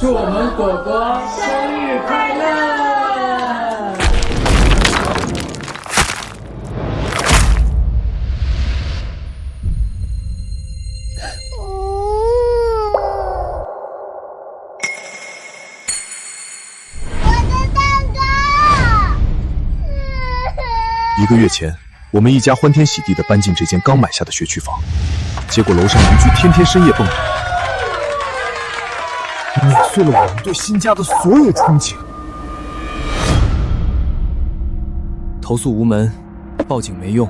祝我们果果生日快乐！1个月前，我们一家欢天喜地地搬进这间刚买下的学区房，结果楼上邻居天天深夜蹦迪，碾碎了我们对新家的所有憧憬。投诉无门，报警没用，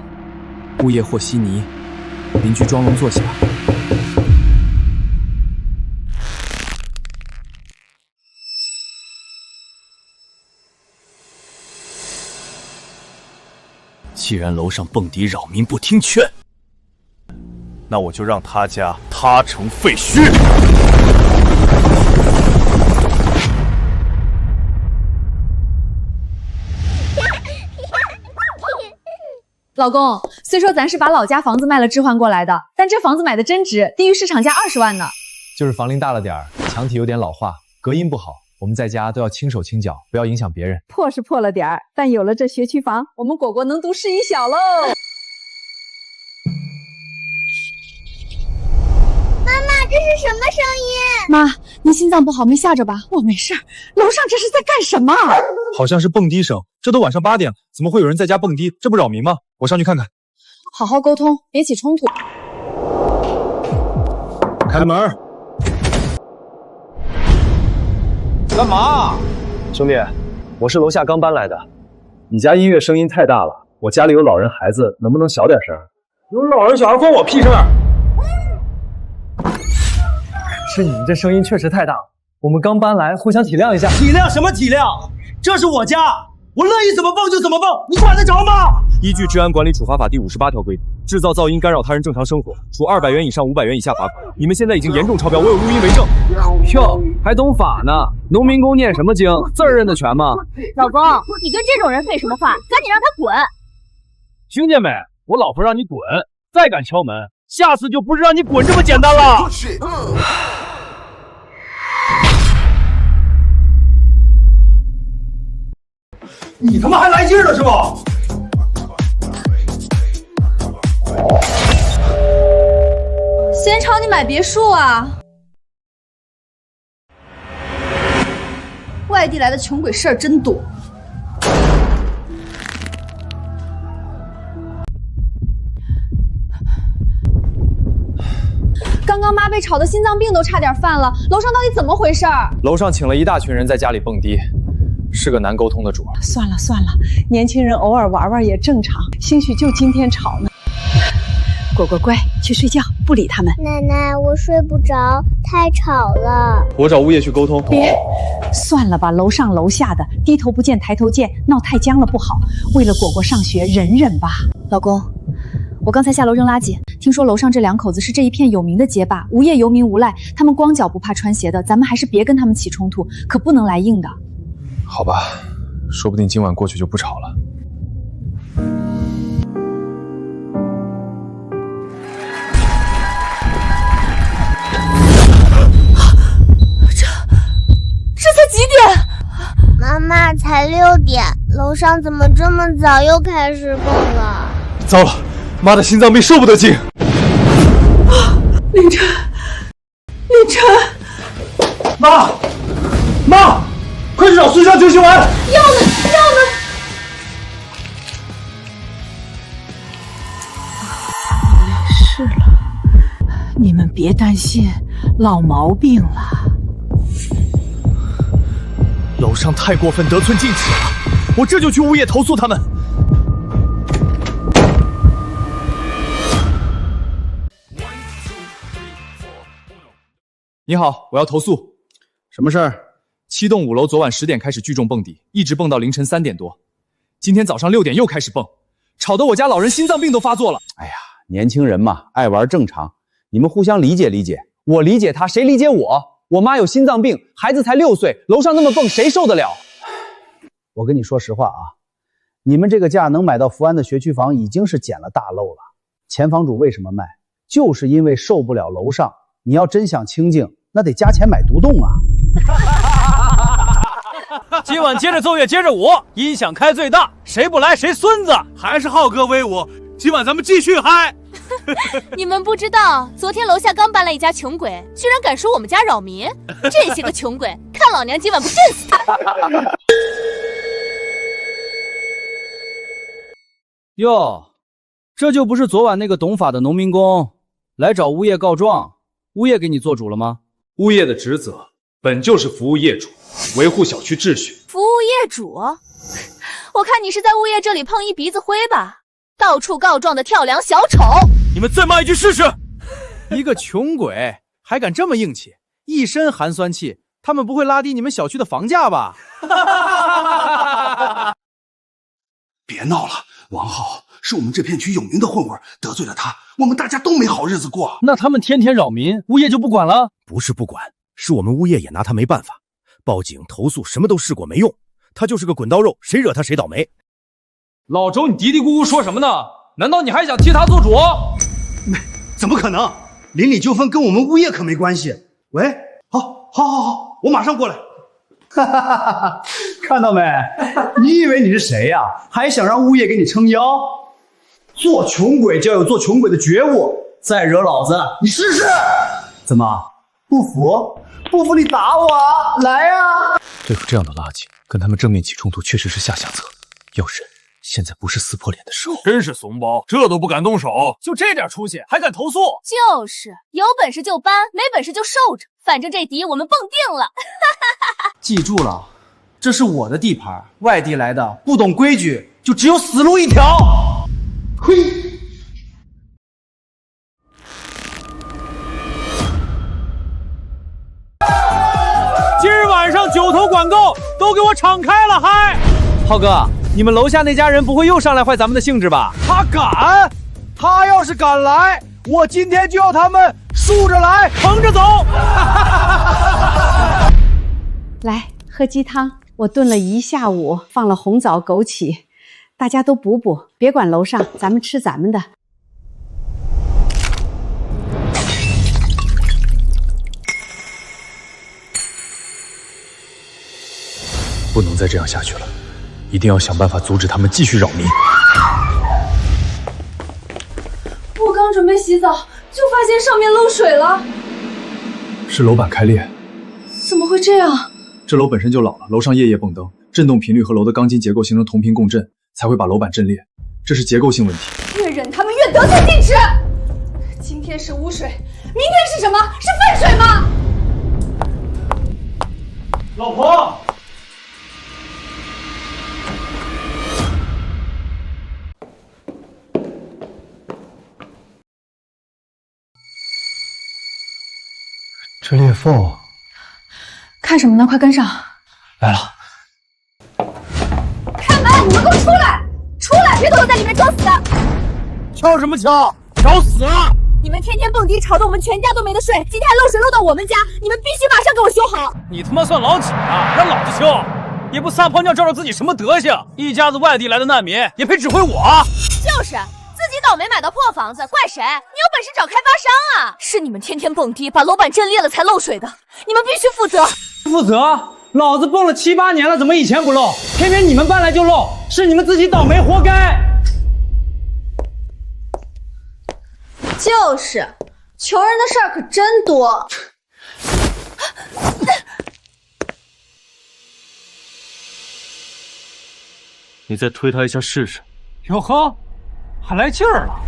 物业和稀泥，邻居装聋作哑。既然楼上蹦迪扰民不听劝，那我就让他家塌成废墟。老公，虽说咱是把老家房子卖了置换过来的，但这房子买的真值，低于市场价20万呢。就是房龄大了点儿，墙体有点老化，隔音不好，我们在家都要轻手轻脚，不要影响别人。破是破了点儿，但有了这学区房，我们果果能读市一小喽。妈妈，这是什么声音？妈，您心脏不好没吓着吧？我没事儿。楼上这是在干什么？好像是蹦迪声，这都晚上8点了，怎么会有人在家蹦迪？这不扰民吗？我上去看看。好好沟通，别起冲突。开门。干嘛？兄弟，我是楼下刚搬来的。你家音乐声音太大了，我家里有老人孩子，能不能小点声？有老人小孩关我屁事儿！是你们这声音确实太大了，我们刚搬来，互相体谅一下。体谅什么体谅？这是我家，我乐意怎么蹦就怎么蹦，你管得着吗？依据《治安管理处罚法》第58条规定，制造噪音干扰他人正常生活，处200元以上500元以下罚款。你们现在已经严重超标，我有录音为证。哟，还懂法呢？农民工念什么经？字儿认得全吗？老公，你跟这种人废什么话？赶紧让他滚！听见没？我老婆让你滚，再敢敲门，下次就不是让你滚这么简单了。你他妈还来劲了是吧？先朝你买别墅啊！外地来的穷鬼事儿真多。刚刚妈被吵得心脏病都差点犯了，楼上到底怎么回事儿？楼上请了一大群人在家里蹦迪，是个难沟通的主。算了算了，年轻人偶尔玩玩也正常，兴许就今天吵呢。果果乖，去睡觉，不理他们。奶奶，我睡不着，太吵了。我找物业去沟通。别，算了吧，楼上楼下的，低头不见抬头见，闹太僵了不好。为了果果上学，忍忍吧。老公，我刚才下楼扔垃圾，听说楼上这2口子是这一片有名的街霸，无业游民无赖，他们光脚不怕穿鞋的，咱们还是别跟他们起冲突，可不能来硬的。好吧，说不定今晚过去就不吵了。这才几点？妈妈，才6点，楼上怎么这么早又开始蹦了？糟了，妈的心脏病受不得劲。凌晨，凌晨，妈，快去找孙尚救心丸。药呢？是了，你们别担心，老毛病了。楼上太过分，得寸进尺了，我这就去物业投诉他们。你好，我要投诉。什么事儿？7栋5楼昨晚10点开始聚众蹦迪，一直蹦到凌晨3点多。今天早上6点又开始蹦，吵得我家老人心脏病都发作了。哎呀，年轻人嘛，爱玩正常，你们互相理解理解。我理解他，谁理解我？我妈有心脏病，孩子才6岁，楼上那么蹦，谁受得了？我跟你说实话啊，你们这个价能买到福安的学区房，已经是捡了大漏了。前房主为什么卖？就是因为受不了楼上。你要真想清静，那得加钱买独栋啊。今晚接着奏乐，接着舞，音响开最大，谁不来谁孙子。还是浩哥威武，今晚咱们继续嗨。你们不知道，昨天楼下刚搬来一家穷鬼，居然敢说我们家扰民。这些个穷鬼，看老娘今晚不震死他！哟，这就不是昨晚那个懂法的农民工来找物业告状，物业给你做主了吗？物业的职责本就是服务业主，维护小区秩序。服务业主，我看你是在物业这里碰一鼻子灰吧？到处告状的跳梁小丑，你们再骂一句试试！一个穷鬼还敢这么硬气，一身寒酸气，他们不会拉低你们小区的房价吧？别闹了，王浩是我们这片区有名的混混，得罪了他，我们大家都没好日子过。那他们天天扰民，物业就不管了？不是不管，是我们物业也拿他没办法，报警投诉什么都试过没用，他就是个滚刀肉，谁惹他谁倒霉。老周，你嘀嘀咕咕说什么呢？难道你还想替他做主？怎么可能？邻里纠纷跟我们物业可没关系。喂，好，我马上过来。哈哈哈哈！看到没？你以为你是谁呀？还想让物业给你撑腰？做穷鬼就要有做穷鬼的觉悟，再惹老子，你试试！怎么不服？不服你打我啊！来啊！对付这样的垃圾，跟他们正面起冲突确实是下策。要忍，现在不是撕破脸的时候。真是怂包，这都不敢动手，就这点出息还敢投诉？就是有本事就搬，没本事就受着，反正这底我们蹦定了。记住了，这是我的地盘，外地来的不懂规矩，就只有死路一条。嘿，今日晚上9头管够，都给我敞开了嗨！浩哥，你们楼下那家人不会又上来坏咱们的兴致吧？他敢？他要是敢来，我今天就要他们竖着来，横着走。来喝鸡汤，我炖了一下午，放了红枣、枸杞，大家都补补，别管楼上，咱们吃咱们的。不能再这样下去了，一定要想办法阻止他们继续扰民。我刚准备洗澡，就发现上面漏水了。是楼板开裂。怎么会这样？这楼本身就老了，楼上夜夜蹦灯，震动频率和楼的钢筋结构形成同频共振，才会把楼板震裂，这是结构性问题。越忍他们越得寸进尺。今天是污水，明天是什么？是粪水吗？老婆，这裂缝。看什么呢？快跟上！来了！开门！你们给我出来！出来！别躲在里面装死的！敲什么敲？找死啊！你们天天蹦迪，吵得我们全家都没得睡。今天还漏水漏到我们家，你们必须马上给我修好！你他妈算老几啊？让老子修！也不撒泡尿照照自己什么德行？一家子外地来的难民也配指挥我？就是。自己倒霉买到破房子，怪谁？你有本事找开发商啊！是你们天天蹦迪，把楼板震裂了才漏水的，你们必须负责。负责？老子蹦了7、8年了，怎么以前不漏？偏偏你们搬来就漏，是你们自己倒霉，活该。就是，求人的事儿可真多。你再推他一下试试。哟呵。还来劲儿了！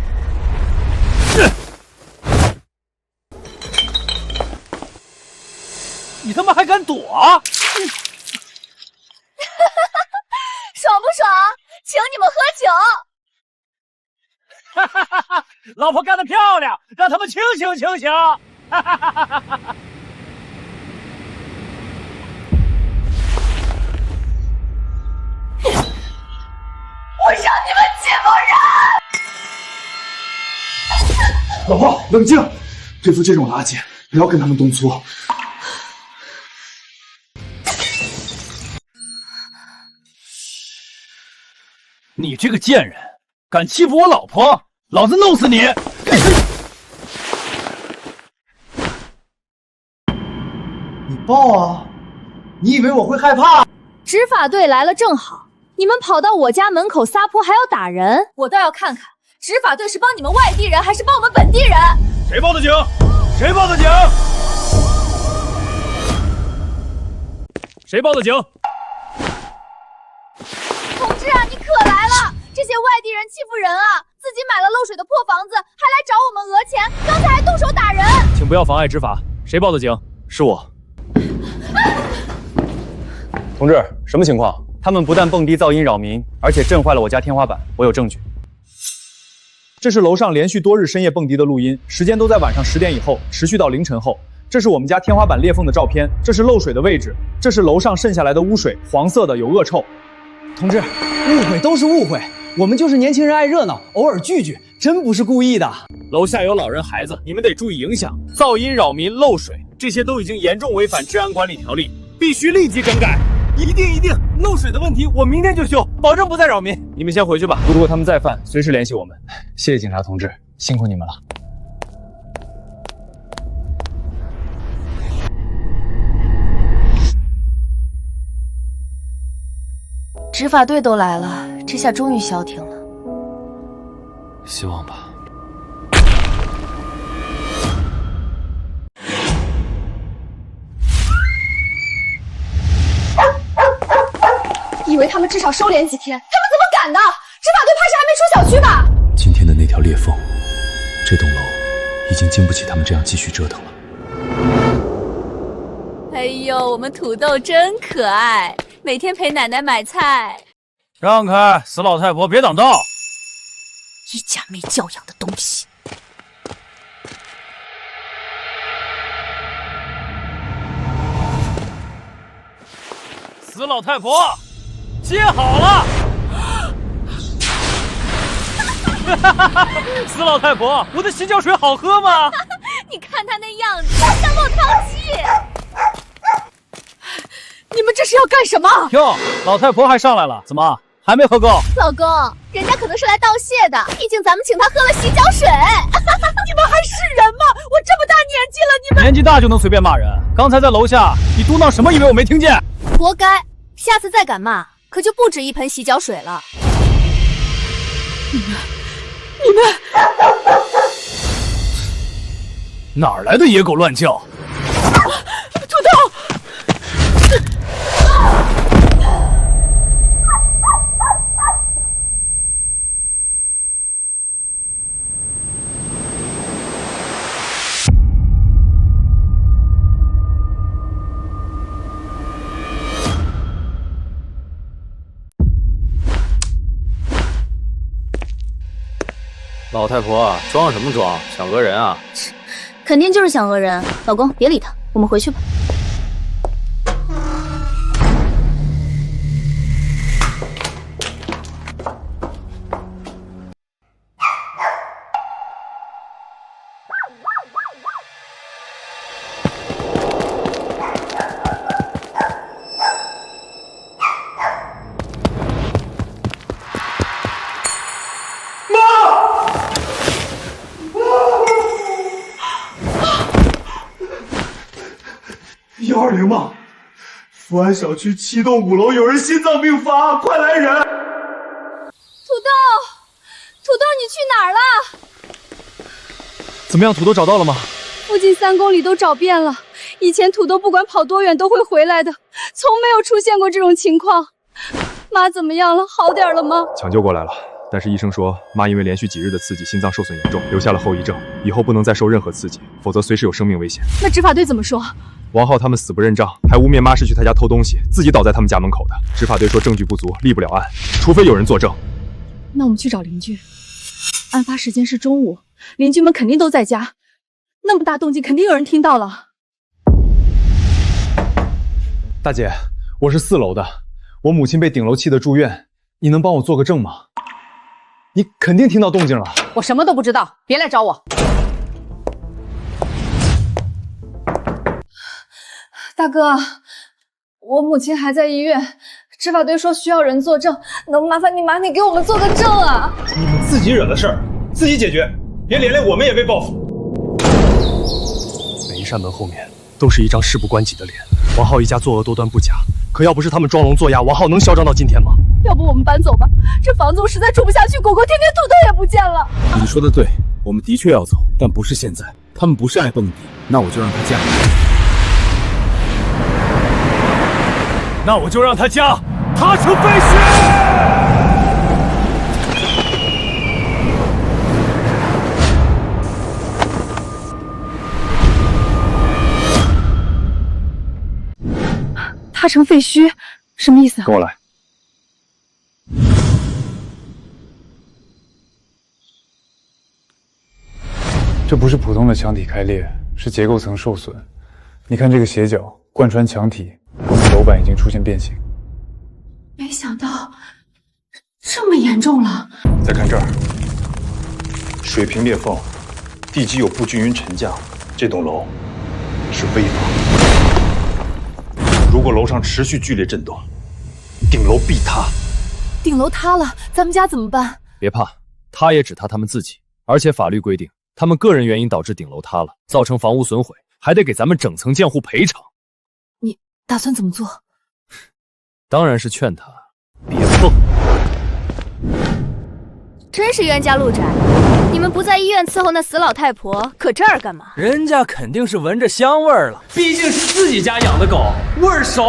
你他妈还敢躲？爽不爽？请你们喝酒！哈哈哈哈！老婆干得漂亮，让他们清醒清醒！哈哈哈哈哈！我让你们欺负人！老婆，冷静！对付这种垃圾，不要跟他们动粗。你这个贱人，敢欺负我老婆，老子弄死你！你抱啊！你以为我会害怕？执法队来了正好，你们跑到我家门口撒泼，还要打人，我倒要看看执法队是帮你们外地人，还是帮我们本地人。谁报的警？谁报的警？谁报的警？同志啊，你可来了！这些外地人欺负人啊，自己买了漏水的破房子，还来找我们讹钱，刚才还动手打人。请不要妨碍执法。谁报的警？是我。同志，什么情况？他们不但蹦迪噪音扰民，而且震坏了我家天花板，我有证据。这是楼上连续多日深夜蹦迪的录音，时间都在晚上10点以后，持续到凌晨后。这是我们家天花板裂缝的照片，这是漏水的位置，这是楼上渗下来的污水，黄色的，有恶臭。同志，误会都是误会，我们就是年轻人爱热闹，偶尔聚聚，真不是故意的。楼下有老人孩子，你们得注意影响。噪音扰民、漏水，这些都已经严重违反治安管理条例，必须立即整改。一定，漏水的问题我明天就修，保证不再扰民。你们先回去吧，如果他们再犯，随时联系我们。谢谢警察同志，辛苦你们了。执法队都来了，这下终于消停了。希望吧。以为他们至少收敛几天，他们怎么敢的？执法队怕是还没出小区吧？今天的那条裂缝，这栋楼已经经不起他们这样继续折腾了。哎呦，我们土豆真可爱，每天陪奶奶买菜。让开，死老太婆，别挡道！一家没教养的东西。死老太婆，接好了！死老太婆，我的洗脚水好喝吗？你看他那样子，像落汤鸡。你们这是要干什么？哟，老太婆还上来了，怎么还没喝够？老公，人家可能是来道谢的，毕竟咱们请他喝了洗脚水。你们还是人吗？我这么大年纪了，你们年纪大就能随便骂人？刚才在楼下你嘟囔什么？以为我没听见？活该！下次再敢骂，可就不止一盆洗脚水了。你们哪儿来的野狗乱叫？土豆！老太婆，装什么装？想讹人啊？肯定就是想讹人。老公，别理他，我们回去吧。120吗？福安小区7栋5楼有人心脏病发，快来人！土豆，你去哪儿了？怎么样，土豆找到了吗？附近3公里都找遍了，以前土豆不管跑多远都会回来的，从没有出现过这种情况。妈怎么样了？好点了吗？抢救过来了，但是医生说妈因为连续几日的刺激，心脏受损严重，留下了后遗症，以后不能再受任何刺激，否则随时有生命危险。那执法队怎么说？王浩他们死不认账，还污蔑妈是去他家偷东西，自己倒在他们家门口的。执法队说证据不足，立不了案，除非有人作证。那我们去找邻居。案发时间是中午，邻居们肯定都在家，那么大动静，肯定有人听到了。大姐，我是4楼的，我母亲被顶楼气得住院，你能帮我做个证吗？你肯定听到动静了。我什么都不知道，别来找我。大哥，我母亲还在医院，执法队说需要人作证，能麻烦你给我们做个证啊？你们自己惹的事儿，自己解决，别连累我们也被报复。每一扇门后面都是一张事不关己的脸。王浩一家作恶多端不假，可要不是他们装聋作哑，王浩能嚣张到今天吗？要不我们搬走吧，这房子我实在住不下去，果果天天土豆也不见了。你说的对，我们的确要走，但不是现在。他们不是爱蹦迪，那我就让他嫁。那我就让他嫁，他成废墟。他成废墟，什么意思？跟我来。这不是普通的墙体开裂，是结构层受损。你看这个斜角贯穿墙体，我们楼板已经出现变形。没想到这么严重了。再看这儿，水平裂缝，地基有不均匀沉降，这栋楼是危房。如果楼上持续剧烈震动，顶楼必塌。顶楼塌了，咱们家怎么办？别怕，塌也只塌他们自己，而且法律规定，他们个人原因导致顶楼塌了，造成房屋损毁，还得给咱们整层建户赔偿。你打算怎么做？当然是劝他别蹦。真是冤家路窄，你们不在医院伺候那死老太婆，可这儿干嘛？人家肯定是闻着香味儿了，毕竟是自己家养的狗，味儿熟。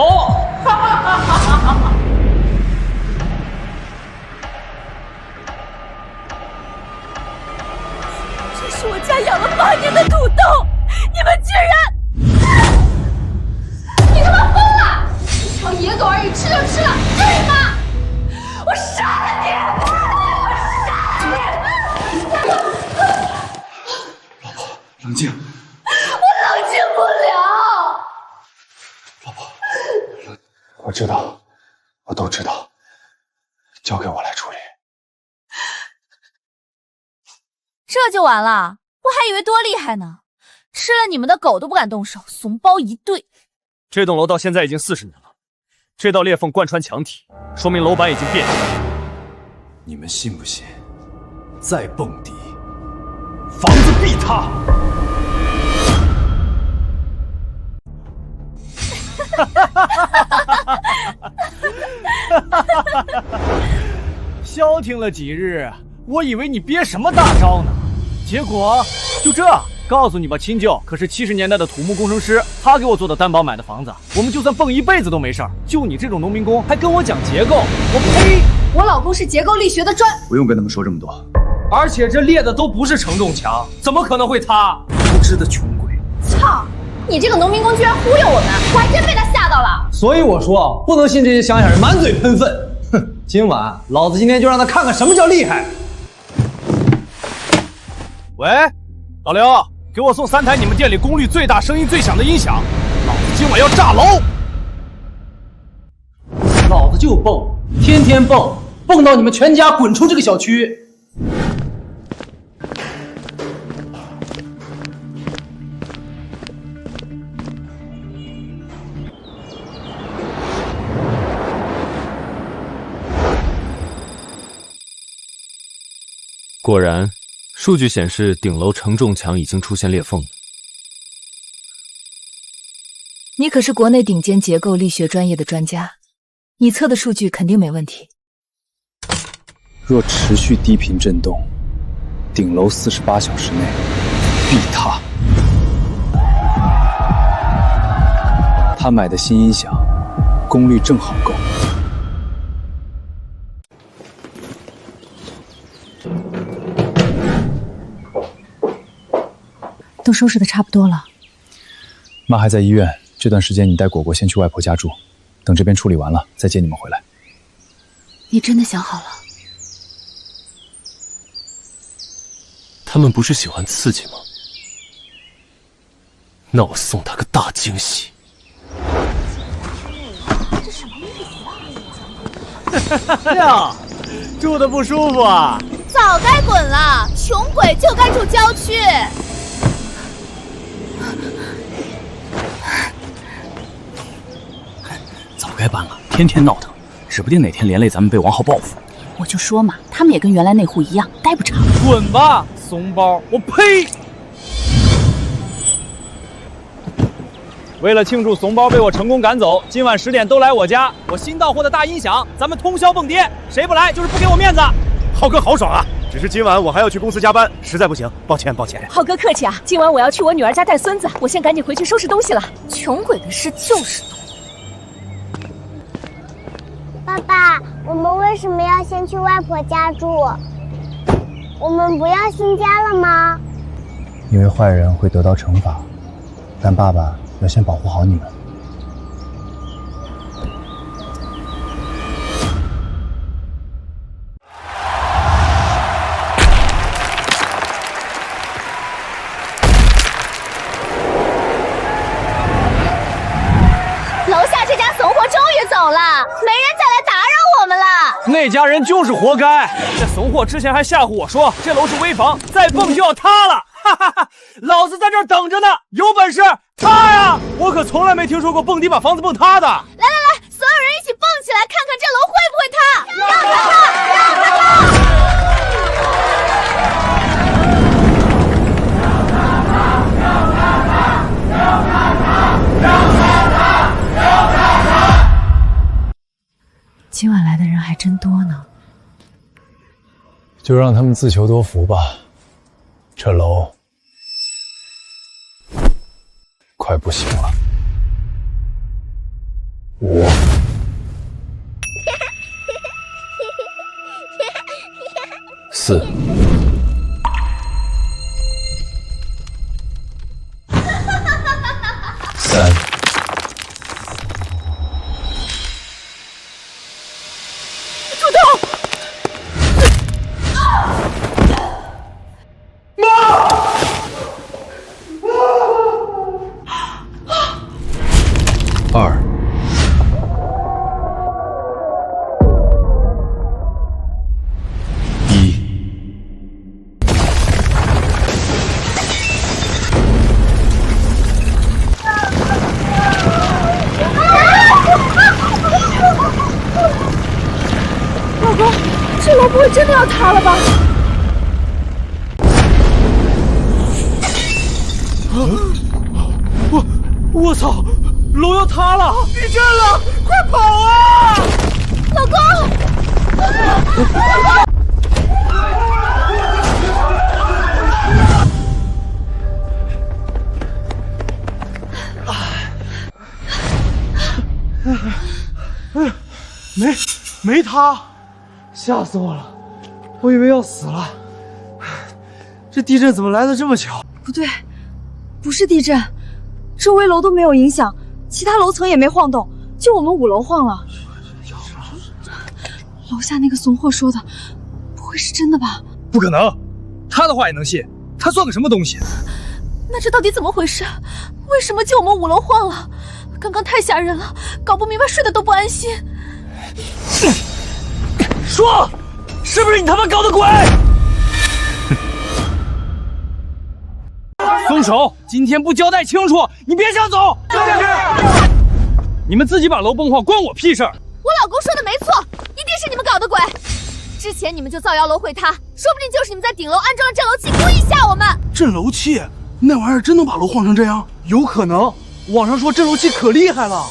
这是我家养了8年的土豆，你们居然……你他妈疯了！一条野狗而已，吃就吃了，至于吗？我杀了你！冷静，我冷静不了。老婆，我知道，我都知道，交给我来处理。这就完了？我还以为多厉害呢，吃了你们的狗都不敢动手，怂包一堆。这栋楼到现在已经40年了，这道裂缝贯穿墙体，说明楼板已经变形。你们信不信？再蹦迪，房子必塌！消停了几日，我以为你憋什么大招呢，结果就这。告诉你吧，亲舅可是70年代的土木工程师，他给我做的担保买的房子，我们就算蹦一辈子都没事儿。就你这种农民工，还跟我讲结构，我呸！我老公是结构力学的专，不用跟他们说这么多。而且这裂的都不是承重墙，怎么可能会塌？无知的穷鬼！操！你这个农民工居然忽悠我们，我还真被他吓到了。所以我说不能信这些乡下人满嘴喷粪。哼，今晚老子今天就让他看看什么叫厉害。喂，老刘，给我送3台你们店里功率最大、声音最响的音响，老子今晚要炸楼！老子就蹦，天天蹦，蹦到你们全家滚出这个小区！果然，数据显示顶楼承重墙已经出现裂缝了。你可是国内顶尖结构力学专业的专家，你测的数据肯定没问题。若持续低频震动，顶楼48小时内必塌。他买的新音响，功率正好够。都收拾的差不多了。妈还在医院，这段时间你带果果先去外婆家住，等这边处理完了再接你们回来。你真的想好了？他们不是喜欢刺激吗？那我送他个大惊喜。这什么意思啊？呀，住的不舒服啊？早该滚了，穷鬼就该住郊区。早该搬了，天天闹腾，指不定哪天连累咱们被王浩报复。我就说嘛，他们也跟原来那户一样，待不长。滚吧，怂包！我呸！为了庆祝怂包被我成功赶走，今晚10点都来我家。我新到货的大音响，咱们通宵蹦迪，谁不来就是不给我面子。浩哥好爽啊！只是今晚我还要去公司加班，实在不行，抱歉。浩哥客气啊，今晚我要去我女儿家带孙子，我先赶紧回去收拾东西了。穷鬼的事就是多。爸爸，我们为什么要先去外婆家住？我们不要新家了吗？因为坏人会得到惩罚，但爸爸要先保护好你们。楼下这家怂货终于走了，没人再来打扰我们了。那家人就是活该！这怂货之前还吓唬我说这楼是危房，再蹦就要塌了。哈哈哈！老子在这儿等着呢，有本事塌呀！我可从来没听说过蹦迪把房子蹦塌的。来，所有人一起蹦起来，看看这楼会不会塌！让它塌，让它塌！今晚来的人还真多呢。就让他们自求多福吧。这楼快不行了。5、4、3、土豆！2、1。老公，这楼不会真的要塌了吧？我操！楼要塌了！地震了！快跑啊！老公！没塌，吓死我了！我以为要死了。这地震怎么来的这么巧？不对，不是地震，周围楼都没有影响，其他楼层也没晃动，就我们5楼晃了。楼下那个怂货说的，不会是真的吧？不可能，他的话也能信？他算个什么东西？那这到底怎么回事？为什么就我们5楼晃了？刚刚太吓人了，搞不明白，睡得都不安心。说，是不是你他妈搞的鬼？松手！今天不交代清楚，你别想走！你们自己把楼崩坏，关我屁事儿！我老公说的没错，一定是你们搞的鬼。之前你们就造谣楼会塌，说不定就是你们在顶楼安装了震楼器，故意吓我们。震楼器？那玩意儿真能把楼晃成这样？有可能，网上说震楼器可厉害了。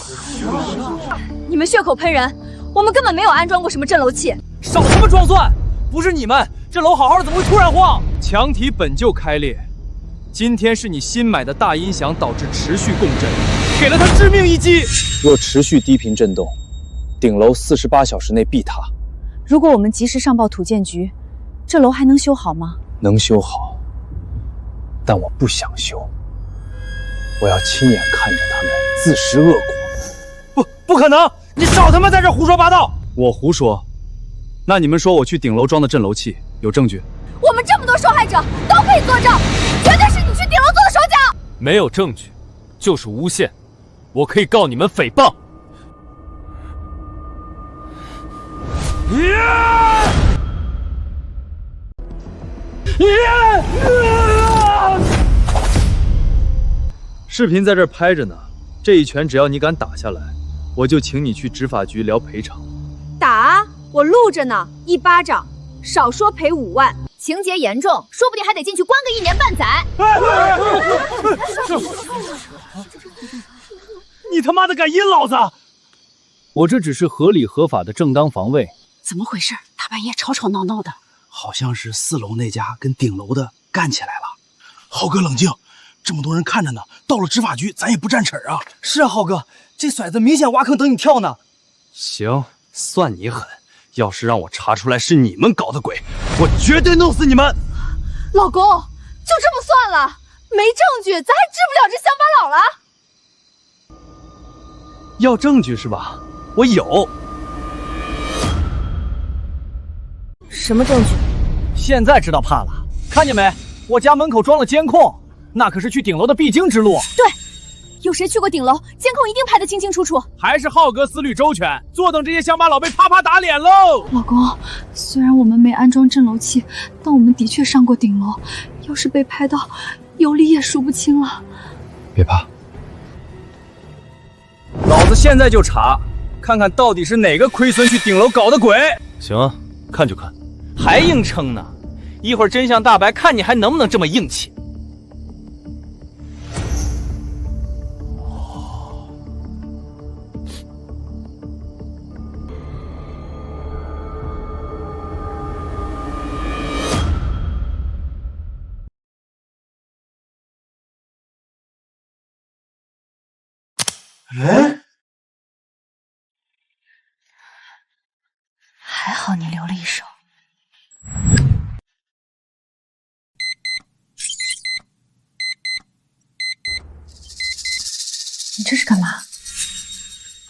你们血口喷人，我们根本没有安装过什么震楼器。少他妈装蒜！不是你们，这楼好好的怎么会突然晃？墙体本就开裂，今天是你新买的大音响导致持续共振，给了他致命一击。若持续低频震动，顶楼48小时内必塌。如果我们及时上报土建局，这楼还能修好吗？能修好，但我不想修。我要亲眼看着他们自食恶果。不可能！你少他妈在这胡说八道！我胡说？那你们说我去顶楼装的震楼器有证据？我们这么多受害者都可以作证，绝对是你去顶楼做的手脚。没有证据，就是诬陷，我可以告你们诽谤。视频在这儿拍着呢，这一拳只要你敢打下来，我就请你去执法局聊赔偿。打啊！我录着呢，1巴掌，少说赔5万。情节严重，说不定还得进去关个1年半载。你他妈的敢阴老子！我这只是合理合法的正当防卫。怎么回事？大半夜吵吵闹闹的，好像是4楼那家跟顶楼的干起来了。浩哥冷静，这么多人看着呢，到了执法局咱也不占齿啊。是啊，浩哥，这骰子明显挖坑等你跳呢。行，算你狠。要是让我查出来是你们搞的鬼，我绝对弄死你们！老公，就这么算了，没证据，咱还治不了这乡巴佬了。要证据是吧？我有。什么证据？现在知道怕了，看见没？我家门口装了监控，那可是去顶楼的必经之路。对，有谁去过顶楼？监控一定拍得清清楚楚。还是浩哥思虑周全，坐等这些乡巴佬被啪啪打脸喽！老公，虽然我们没安装震楼器，但我们的确上过顶楼，要是被拍到，有理也数不清了。别怕，老子现在就查，看看到底是哪个亏孙去顶楼搞的鬼。行啊，看就看。还硬撑呢？一会儿真相大白，看你还能不能这么硬气。哎，还好你留了一手。你这是干嘛？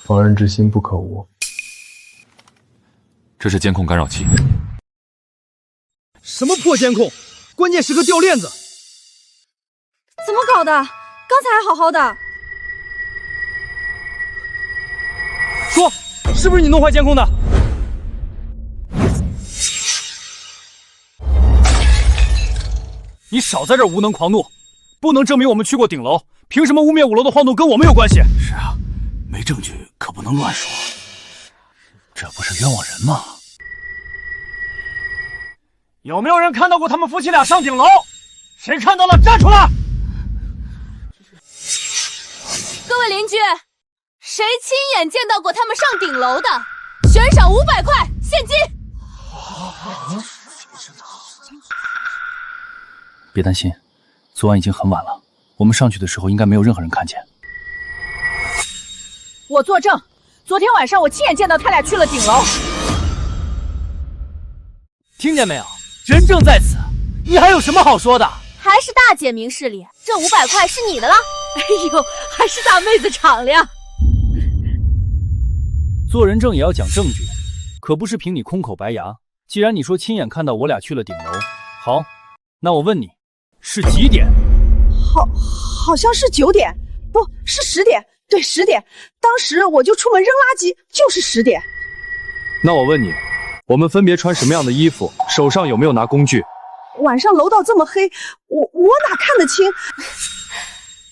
防人之心不可无。这是监控干扰器。什么破监控？关键时刻掉链子！怎么搞的？刚才还好好的。说，是不是你弄坏监控的？你少在这无能狂怒！不能证明我们去过顶楼，凭什么污蔑5楼的晃动跟我们有关系？是啊，没证据可不能乱说，这不是冤枉人吗？有没有人看到过他们夫妻俩上顶楼？谁看到了站出来！各位邻居，谁亲眼见到过他们上顶楼的，悬赏500块现金。别担心，昨晚已经很晚了，我们上去的时候应该没有任何人看见。我作证，昨天晚上我亲眼见到他俩去了顶楼。听见没有？人证在此，你还有什么好说的？还是大姐明事理，这500块是你的了。哎呦，还是大妹子敞亮。做人证也要讲证据，可不是凭你空口白牙。既然你说亲眼看到我俩去了顶楼，好，那我问你，是几点？好像是9点，不是10点，对10点。当时我就出门扔垃圾，就是10点。那我问你，我们分别穿什么样的衣服？手上有没有拿工具？晚上楼道这么黑，我哪看得清？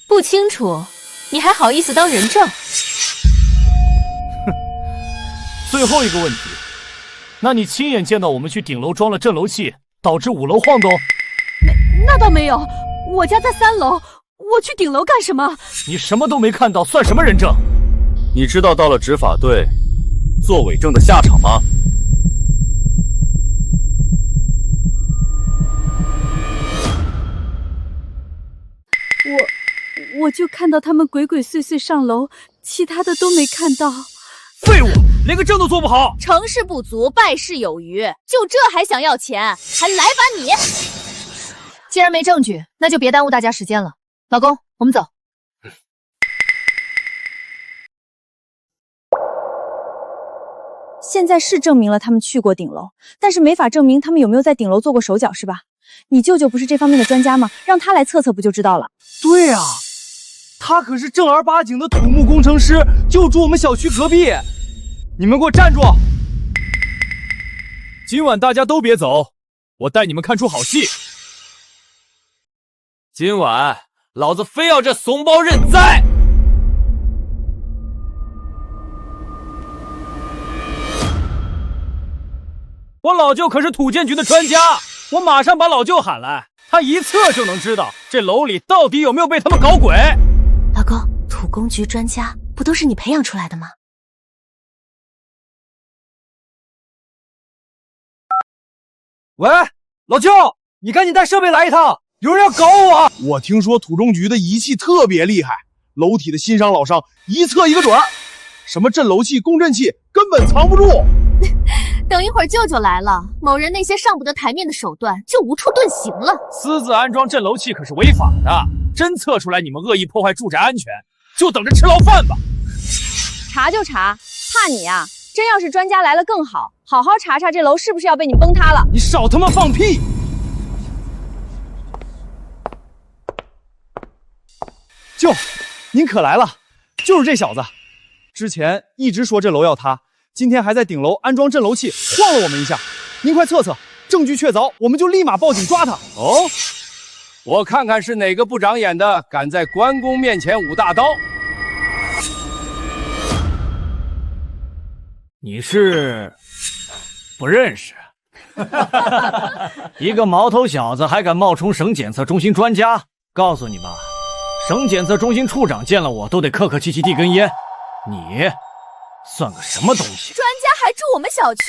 不清楚，你还好意思当人证？最后一个问题，那你亲眼见到我们去顶楼装了震楼器，导致5楼晃动？那倒没有，我家在3楼，我去顶楼干什么？你什么都没看到，算什么人证？你知道到了执法队做伪证的下场吗？我就看到他们鬼鬼祟祟上楼，其他的都没看到。废物，连个证都做不好。成事不足败事有余，就这还想要钱，还来把你！既然没证据，那就别耽误大家时间了。老公，我们走。现在是证明了他们去过顶楼，但是没法证明他们有没有在顶楼做过手脚，是吧？你舅舅不是这方面的专家吗？让他来测测不就知道了？对啊，他可是正儿八经的土木工程师，就住我们小区隔壁。你们给我站住！今晚大家都别走，我带你们看出好戏。今晚老子非要这怂包认栽！我老舅可是土建局的专家，我马上把老舅喊来，他一测就能知道这楼里到底有没有被他们搞鬼。老公，土工局专家不都是你培养出来的吗？喂，老舅，你赶紧带设备来一趟，有人要搞我！我听说土中局的仪器特别厉害，楼体的新伤老伤一测一个准儿，什么震楼器、共振器根本藏不住。等一会儿舅舅来了，某人那些上不得台面的手段就无处遁形了。私自安装震楼器可是违法的，真测出来你们恶意破坏住宅安全，就等着吃牢饭吧。查就查，怕你啊！真要是专家来了更好，好好查查这楼是不是要被你崩塌了。你少他妈放屁！舅，您可来了，就是这小子，之前一直说这楼要塌。今天还在顶楼安装震楼器，晃了我们一下。您快测测，证据确凿，我们就立马报警抓他。哦，我看看是哪个不长眼的敢在关公面前舞大刀。你是不认识？一个毛头小子还敢冒充省检测中心专家？告诉你吧，省检测中心处长见了我都得客客气气递根烟，你算个什么东西？专家还住我们小区？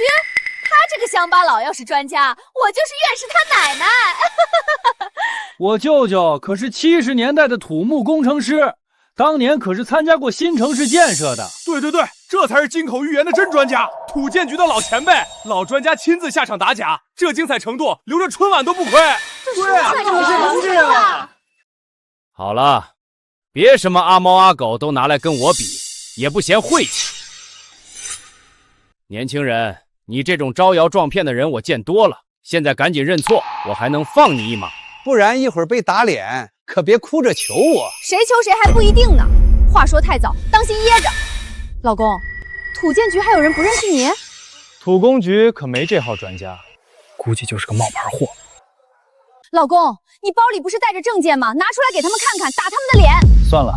他这个乡巴佬要是专家，我就是院士他奶奶。我舅舅可是70年代的土木工程师，当年可是参加过新城市建设的。对对对，这才是金口玉言的真专家，土建局的老前辈，老专家亲自下场打假，这精彩程度留着春晚都不亏。对啊，好了，别什么阿猫阿狗都拿来跟我比，也不嫌晦气。年轻人，你这种招摇撞骗的人我见多了，现在赶紧认错，我还能放你一马。不然一会儿被打脸，可别哭着求我。谁求谁还不一定呢，话说太早，当心噎着。老公，土建局还有人不认识你？土工局可没这号专家，估计就是个冒牌货。老公，你包里不是带着证件吗？拿出来给他们看看，打他们的脸。算了，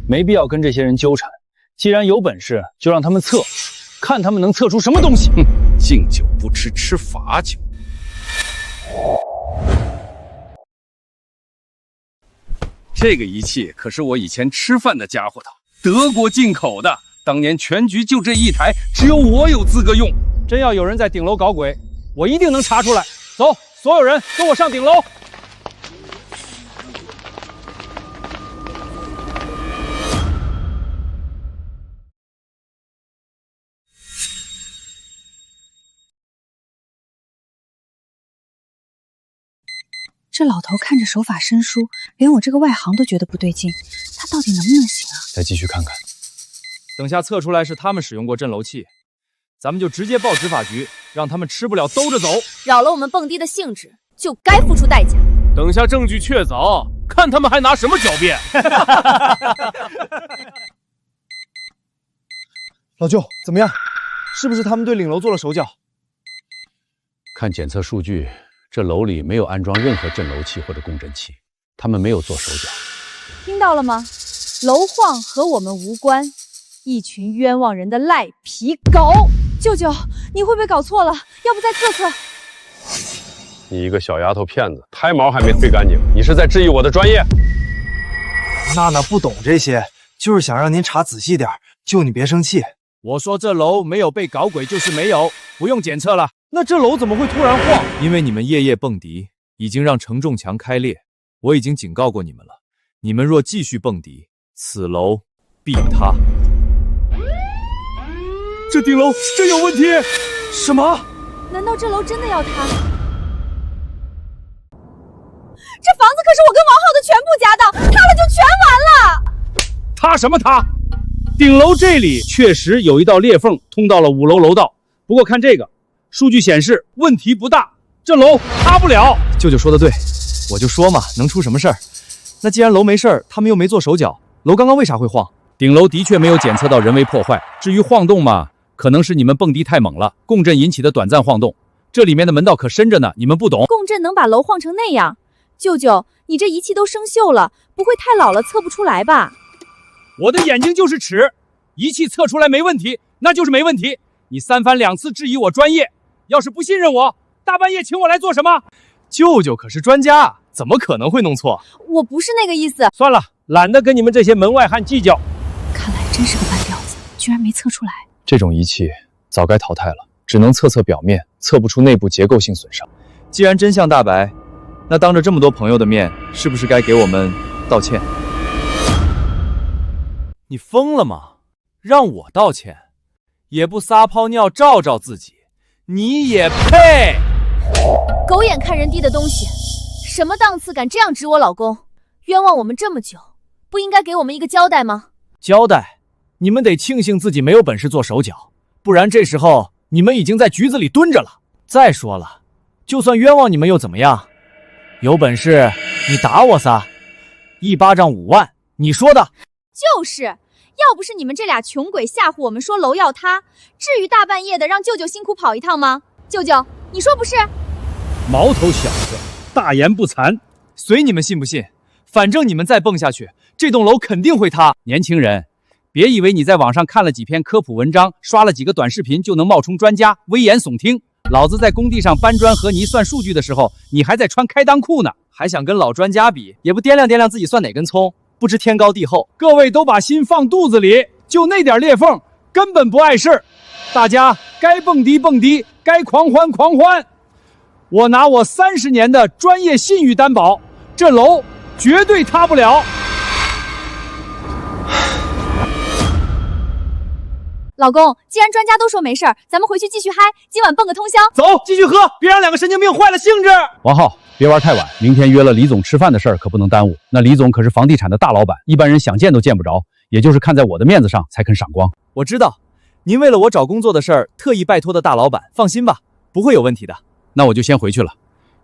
没必要跟这些人纠缠。既然有本事，就让他们测，看他们能测出什么东西。哼，敬酒不吃吃罚酒。这个仪器可是我以前吃饭的家伙头，德国进口的，当年全局就这一台，只有我有资格用。真要有人在顶楼搞鬼，我一定能查出来。走，所有人跟我上顶楼。这老头看着手法生疏，连我这个外行都觉得不对劲，他到底能不能行啊？再继续看看，等下测出来是他们使用过震楼器，咱们就直接报执法局，让他们吃不了兜着走。扰了我们蹦迪的兴致，就该付出代价。等下证据确凿，看他们还拿什么狡辩。老舅，怎么样？是不是他们对顶楼做了手脚？看检测数据，这楼里没有安装任何震楼器或者共振器，他们没有做手脚。听到了吗？楼晃和我们无关，一群冤枉人的赖皮狗！舅舅，你会不会搞错了？要不再测测？你一个小丫头片子，胎毛还没吹干净，你是在质疑我的专业？娜娜不懂这些，就是想让您查仔细点，舅你别生气。我说这楼没有被搞鬼就是没有，不用检测了。那这楼怎么会突然晃？因为你们夜夜蹦迪，已经让承重墙开裂。我已经警告过你们了，你们若继续蹦迪，此楼必塌。这顶楼真有问题！什么？难道这楼真的要塌？这房子可是我跟王浩的全部家当，塌了就全完了。塌什么塌？顶楼这里确实有一道裂缝通到了5楼楼道，不过看这个数据显示问题不大，这楼塌不了。舅舅说的对，我就说嘛，能出什么事儿？那既然楼没事儿，他们又没做手脚，楼刚刚为啥会晃？顶楼的确没有检测到人为破坏，至于晃动嘛，可能是你们蹦迪太猛了，共振引起的短暂晃动。这里面的门道可深着呢，你们不懂。共振能把楼晃成那样？舅舅，你这仪器都生锈了，不会太老了测不出来吧？我的眼睛就是尺，仪器测出来没问题，那就是没问题。你3番2次质疑我专业，要是不信任我，大半夜请我来做什么？舅舅可是专家，怎么可能会弄错？我不是那个意思。算了，懒得跟你们这些门外汉计较。看来真是个半吊子，居然没测出来。这种仪器早该淘汰了，只能测表面，测不出内部结构性损伤。既然真相大白，那当着这么多朋友的面，是不是该给我们道歉？你疯了吗？让我道歉，也不撒泡尿照照自己，你也配？狗眼看人低的东西，什么档次敢这样指我老公？冤枉我们这么久，不应该给我们一个交代吗？交代？你们得庆幸自己没有本事做手脚，不然这时候你们已经在局子里蹲着了。再说了，就算冤枉你们又怎么样？有本事你打我仨，1巴掌5万，你说的？就是，要不是你们这俩穷鬼吓唬我们说楼要塌，至于大半夜的让舅舅辛苦跑一趟吗？舅舅，你说不是？毛头小子，大言不惭，随你们信不信，反正你们再蹦下去，这栋楼肯定会塌。年轻人，别以为你在网上看了几篇科普文章，刷了几个短视频就能冒充专家，危言耸听。老子在工地上搬砖和泥算数据的时候，你还在穿开裆裤呢，还想跟老专家比，也不掂量掂量自己算哪根葱，不知天高地厚。各位都把心放肚子里，就那点裂缝，根本不碍事儿。大家该蹦迪蹦迪，该狂欢狂欢。我拿我30年的专业信誉担保，这楼绝对塌不了。老公，既然专家都说没事儿，咱们回去继续嗨，今晚蹦个通宵。走，继续喝，别让2个神经病坏了兴致。王浩，别玩太晚，明天约了李总吃饭的事儿可不能耽误。那李总可是房地产的大老板，一般人想见都见不着，也就是看在我的面子上才肯赏光。我知道，您为了我找工作的事儿特意拜托的大老板，放心吧，不会有问题的。那我就先回去了，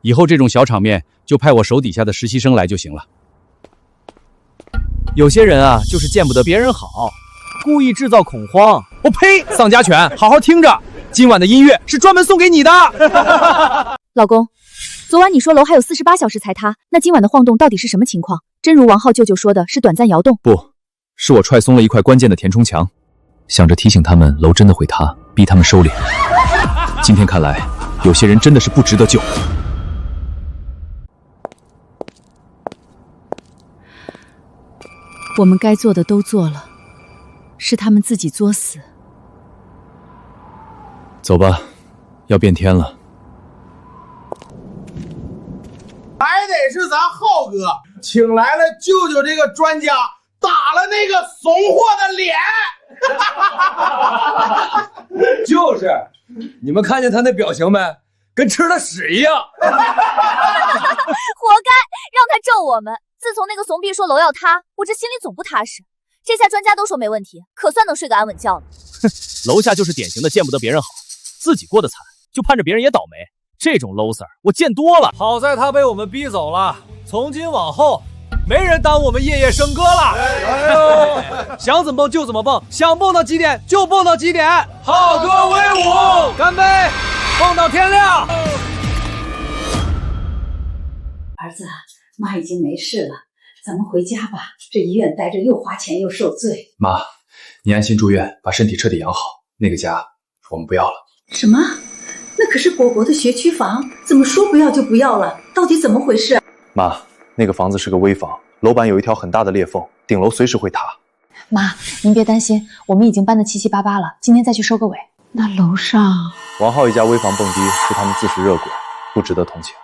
以后这种小场面就派我手底下的实习生来就行了。有些人啊，就是见不得别人好，故意制造恐慌。我呸！丧家犬，好好听着，今晚的音乐是专门送给你的。老公，昨晚你说楼还有48小时才塌，那今晚的晃动到底是什么情况？真如王浩舅舅说的，是短暂摇动？不，是我踹松了一块关键的填充墙，想着提醒他们楼真的会塌，逼他们收敛。今天看来，有些人真的是不值得救。我们该做的都做了，是他们自己作死。走吧，要变天了。还得是咱浩哥请来了舅舅这个专家，打了那个怂货的脸。就是，你们看见他那表情没？跟吃了屎一样。活该，让他咒我们。自从那个怂逼说楼要塌，我这心里总不踏实。这下专家都说没问题，可算能睡个安稳觉了。楼下就是典型的见不得别人好，自己过得惨就盼着别人也倒霉。这种 low sir 我见多了。好在他被我们逼走了，从今往后没人耽误我们夜夜笙歌了。哎呦，想怎么蹦就怎么蹦，想蹦到几点就蹦到几点。浩哥威武，干杯，蹦到天亮。儿子，妈已经没事了，咱们回家吧。这医院待着又花钱又受罪。妈，你安心住院，把身体彻底养好。那个家我们不要了。什么？那可是果果的学区房，怎么说不要就不要了？到底怎么回事？妈，那个房子是个危房，楼板有一条很大的裂缝，顶楼随时会塌。妈，您别担心，我们已经搬得七七八八了，今天再去收个尾。那楼上，王浩一家危房蹦迪是他们自食热果，不值得同情。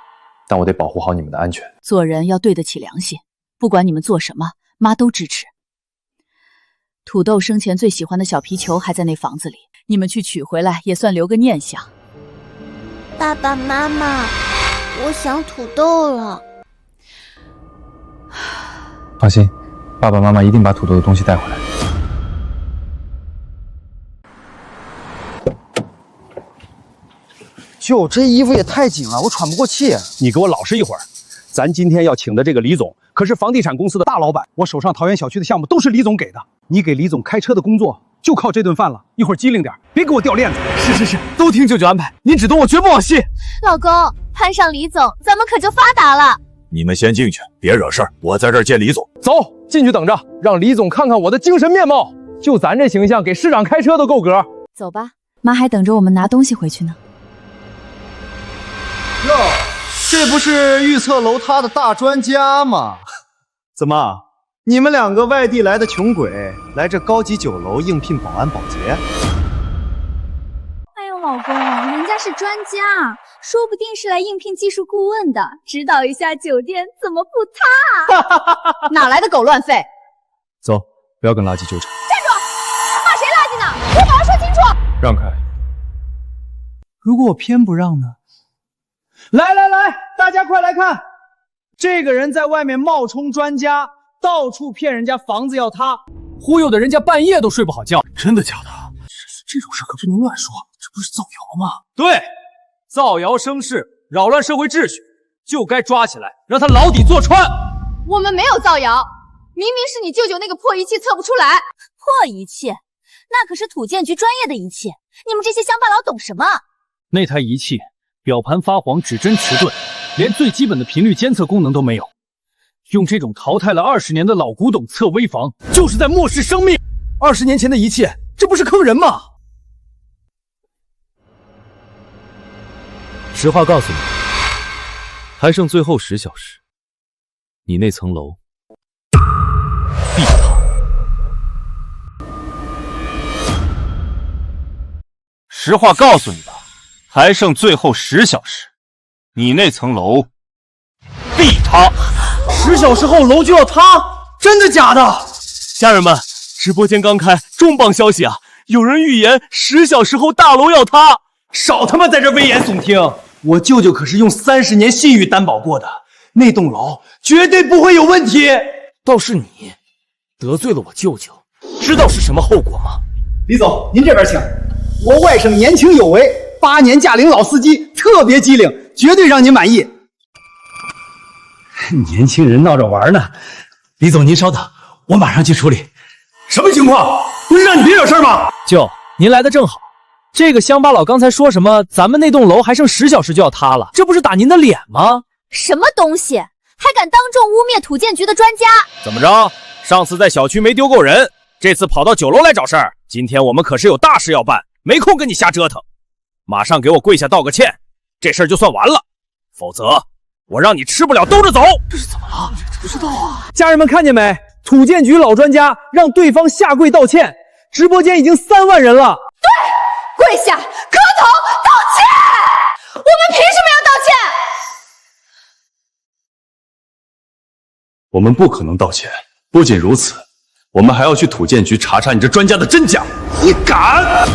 但我得保护好你们的安全。做人要对得起良心，不管你们做什么，妈都支持。土豆生前最喜欢的小皮球还在那房子里，你们去取回来也算留个念想。爸爸妈妈，我想土豆了。放心，爸爸妈妈一定把土豆的东西带回来。舅，这衣服也太紧了，我喘不过气。你给我老实一会儿。咱今天要请的这个李总可是房地产公司的大老板，我手上桃园小区的项目都是李总给的。你给李总开车的工作就靠这顿饭了，一会儿机灵点，别给我掉链子。是，都听舅舅安排，您只动我绝不往西。老公，攀上李总，咱们可就发达了。你们先进去，别惹事儿，我在这儿见李总。走，进去等着，让李总看看我的精神面貌。就咱这形象，给市长开车都够格。走吧，妈还等着我们拿东西回去呢。哟，这不是预测楼塌的大专家吗？怎么，你们两个外地来的穷鬼，来这高级酒楼应聘保安保洁？哎呦，老公，人家是专家，说不定是来应聘技术顾问的，指导一下酒店怎么不塌。哪来的狗乱吠？走，不要跟垃圾纠缠。站住！骂谁垃圾呢？给我把话说清楚。让开。如果我偏不让呢？来来来，大家快来看，这个人在外面冒充专家，到处骗人家房子要塌，忽悠的人家半夜都睡不好觉。真的假的？这种事可不能乱说，这不是造谣吗？对，造谣生事，扰乱社会秩序，就该抓起来，让他牢底坐穿。我们没有造谣，明明是你舅舅那个破仪器测不出来。破仪器？那可是土建局专业的仪器，你们这些乡巴佬懂什么？那台仪器表盘发黄，指针迟钝，连最基本的频率监测功能都没有。用这种淘汰了20年的老古董测危房，就是在漠视生命。20年前的仪器，这不是坑人吗？实话告诉你，还剩最后10小时，你那层楼必塌。实话告诉你吧，还剩最后10小时，你那层楼必塌。10小时后楼就要塌，真的假的？家人们，直播间刚开，重磅消息啊！有人预言10小时后大楼要塌，少他妈在这危言耸听！我舅舅可是用30年信誉担保过的，那栋楼绝对不会有问题。倒是你得罪了我舅舅，知道是什么后果吗？李总，您这边请。我外甥年轻有为，8年驾龄老司机，特别机灵，绝对让您满意。年轻人闹着玩呢，李总您稍等，我马上去处理。什么情况？不是让你别惹事吗？舅，您来的正好。这个乡巴佬刚才说什么？咱们那栋楼还剩10小时就要塌了，这不是打您的脸吗？什么东西，还敢当众污蔑土建局的专家？怎么着？上次在小区没丢够人，这次跑到酒楼来找事儿。今天我们可是有大事要办，没空跟你瞎折腾。马上给我跪下道个歉，这事儿就算完了。否则，我让你吃不了兜着走。这是怎么了？不知道啊。家人们看见没？土建局老专家让对方下跪道歉，直播间已经3万人了。对，跪下磕头道歉。我们凭什么要道歉？我们不可能道歉。不仅如此，我们还要去土建局查查你这专家的真假。你敢？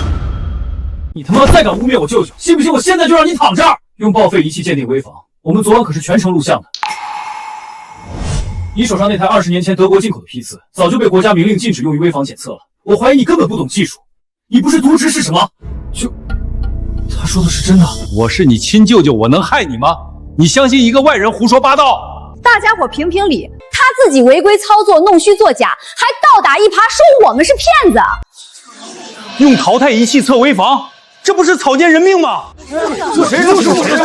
你他妈再敢污蔑我舅舅，信不信我现在就让你躺这儿？用报废仪器鉴定危房，我们昨晚可是全程录像的。你手上那台20年前德国进口的批次，早就被国家明令禁止用于危房检测了。我怀疑你根本不懂技术，你不是渎职是什么？他说的是真的？我是你亲舅舅，我能害你吗？你相信一个外人胡说八道？大家伙评评理，他自己违规操作、弄虚作假，还倒打一耙说我们是骗子。用淘汰仪器测危房，这不是草菅人命吗？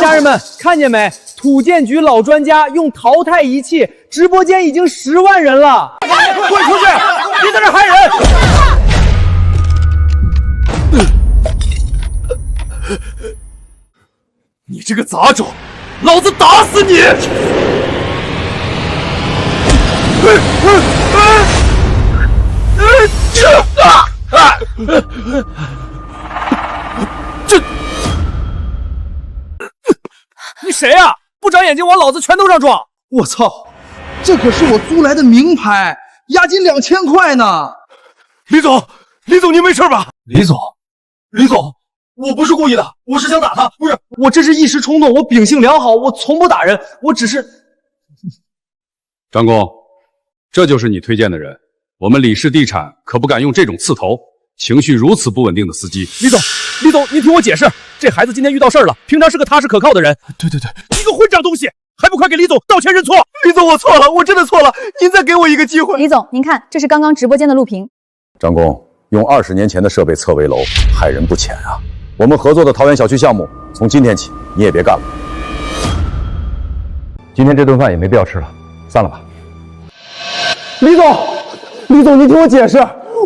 家人们看见没？土建局老专家用淘汰仪器，直播间已经10万人了。滚出去！别在这害人！你这个杂种，老子打死你！你谁呀？不长眼睛往老子拳头上撞！我操，这可是我租来的名牌，押金2000块呢！李总，您没事吧？李总，我不是故意的，我是想打他，不是，我这是一时冲动，我秉性良好，我从不打人，我只是……张工，这就是你推荐的人，我们李氏地产可不敢用这种刺头、情绪如此不稳定的司机。李总，您听我解释，这孩子今天遇到事儿了，平常是个踏实可靠的人。对，你个混账东西，还不快给李总道歉认错！李总，我错了，我真的错了，您再给我一个机会。李总，您看，这是刚刚直播间的录屏。张工，用20年前的设备测危楼，害人不浅啊！我们合作的桃园小区项目，从今天起你也别干了。今天这顿饭也没必要吃了，散了吧。李总，你听我解释，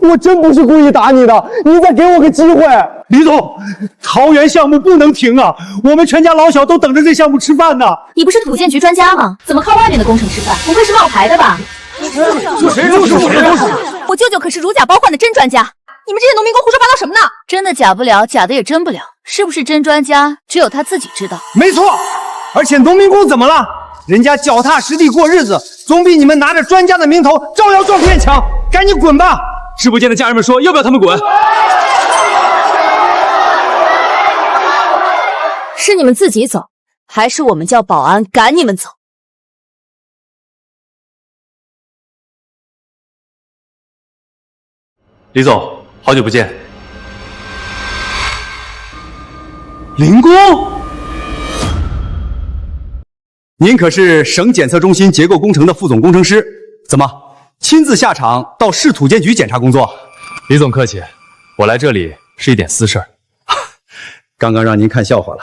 我真不是故意打你的，你再给我个机会。李总，桃园项目不能停啊，我们全家老小都等着这项目吃饭呢。你不是土建局专家吗？怎么靠外面的工程吃饭？不会是冒牌的吧？这谁都是我舅舅可是如假包换的真专家，你们这些农民工胡说八道什么呢？真的假不了，假的也真不了，是不是真专家，只有他自己知道。没错，而且农民工怎么了？人家脚踏实地过日子，总比你们拿着专家的名头招摇撞骗强。赶紧滚吧！直播间的家人们说，要不要他们滚？是你们自己走，还是我们叫保安赶你们走？李总，好久不见。林工，您可是省检测中心结构工程的副总工程师，怎么亲自下场到市土建局检查工作？李总客气，我来这里是一点私事儿。刚刚让您看笑话了。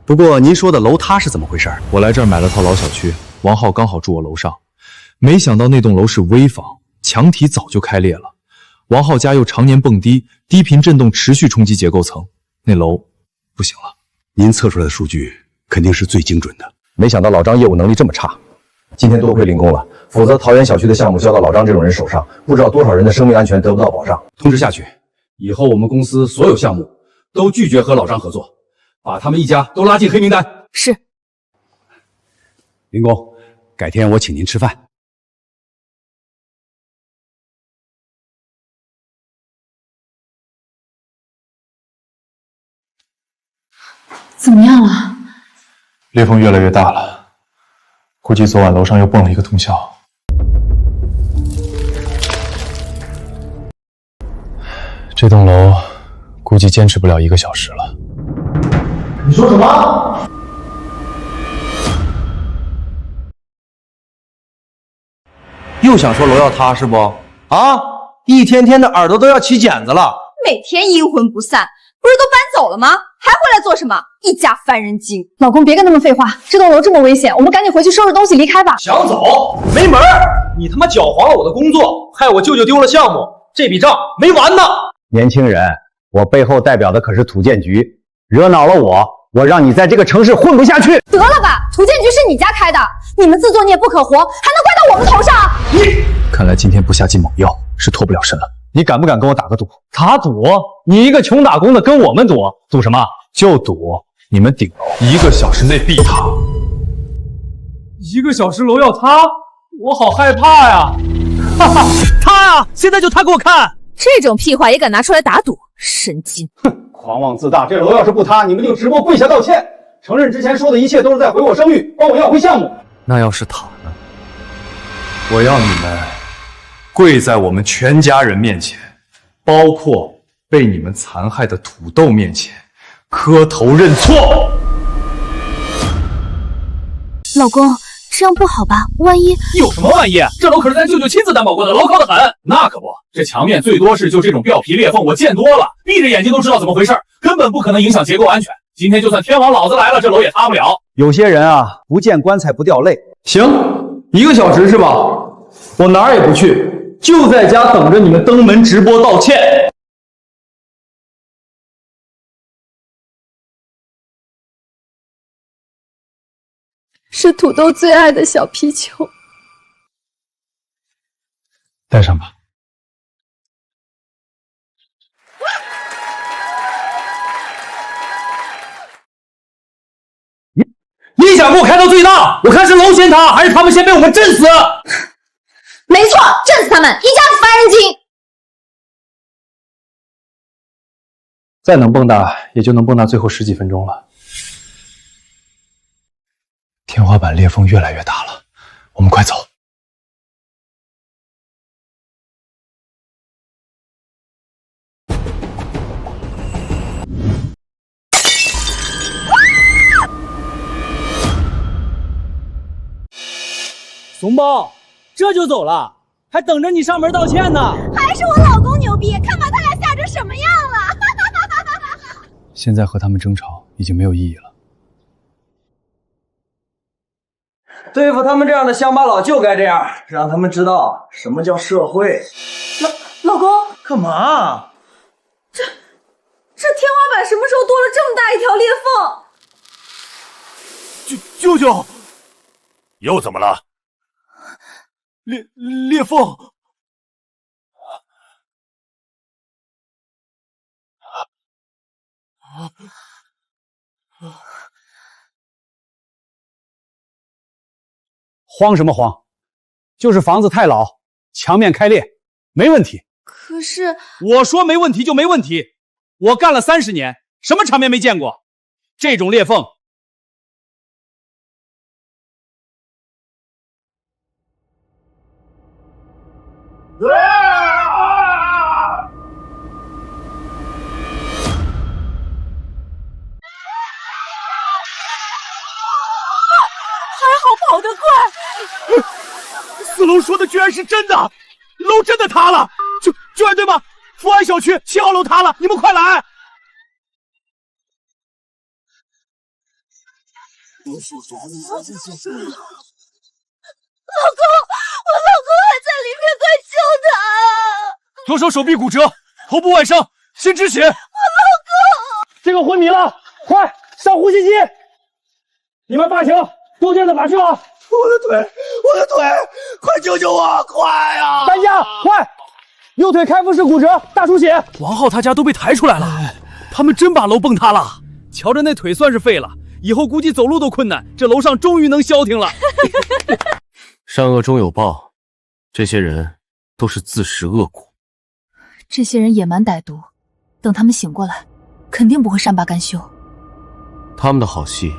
不过您说的楼塌是怎么回事？我来这儿买了套老小区，王浩刚好住我楼上，没想到那栋楼是危房，墙体早就开裂了。王浩家又常年蹦迪，低频震动持续冲击结构层，那楼不行了。您测出来的数据肯定是最精准的。没想到老张业务能力这么差，今天多亏林工了，否则桃园小区的项目交到老张这种人手上，不知道多少人的生命安全得不到保障。通知下去，以后我们公司所有项目都拒绝和老张合作，把他们一家都拉进黑名单。是。林工，改天我请您吃饭。怎么样了？裂缝越来越大了，估计昨晚楼上又蹦了一个通宵。这栋楼估计坚持不了1个小时了。你说什么？又想说楼要塌是不？啊！一天天的耳朵都要起茧子了。每天阴魂不散，不是都搬走了吗？还回来做什么？一家烦人精！老公，别跟他们废话，这栋楼这么危险，我们赶紧回去收拾东西离开吧。想走没门儿！你他妈搅黄了我的工作，害我舅舅丢了项目，这笔账没完呢！年轻人，我背后代表的可是土建局，惹恼了我让你在这个城市混不下去。得了吧，土建局是你家开的，你们自作孽不可活，还能怪到我们头上？看来今天不下剂猛药是脱不了身了。你敢不敢跟我打个赌？打赌？你一个穷打工的跟我们赌？赌什么？就赌你们顶楼1个小时内必塌。1个小时楼要塌，我好害怕呀！哈哈，塌啊！现在就塌给我看！这种屁话也敢拿出来打赌，神经！哼，狂妄自大！这楼要是不塌，你们就直播跪下道歉，承认之前说的一切都是在毁我声誉，帮我要回项目。那要是塌呢？我要你们跪在我们全家人面前，包括被你们残害的土豆面前，磕头认错。老公，这样不好吧？万一……有什么万一？这楼可是咱舅舅亲自担保过的，牢靠的很。那可不，这墙面最多是就这种表皮裂缝，我见多了，闭着眼睛都知道怎么回事，根本不可能影响结构安全。今天就算天王老子来了，这楼也塌不了。有些人啊，不见棺材不掉泪。行，1个小时是吧？我哪儿也不去，就在家等着你们登门直播道歉。是土豆最爱的小皮球，带上吧。你想给我开到最大？我看是楼先塌，还是他们先被我们震死？没错，震死他们，一家子烦人精！再能蹦跶，也就能蹦跶最后10几分钟了。天花板裂缝越来越大了，我们快走。怂包，这就走了，还等着你上门道歉呢。还是我老公牛逼，看把他俩吓成什么样了！现在和他们争吵已经没有意义了。对付他们这样的乡巴佬就该这样，让他们知道什么叫社会。老公，干嘛？这天花板什么时候多了这么大一条裂缝？舅舅，又怎么了？裂缝。慌什么慌？就是房子太老，墙面开裂，没问题。可是我说没问题就没问题，我干了30年，什么场面没见过？这种裂缝，还好跑得快。4楼说的居然是真的，楼真的塌了，居然对吗？福安小区7号楼塌了，你们快来！老公，我老公还在里面，快救他！左手手臂骨折，头部外伤，先止血。我老公，这个昏迷了，快上呼吸机！你们发球，中间的把住！我的腿，快救救我，快啊！担架，快！右腿开腹式骨折，大出血。王浩他家都被抬出来了，他们真把楼崩塌了。瞧着那腿算是废了，以后估计走路都困难。这楼上终于能消停了。善恶终有报，这些人都是自食恶果。这些人野蛮歹毒，等他们醒过来，肯定不会善罢甘休。他们的好戏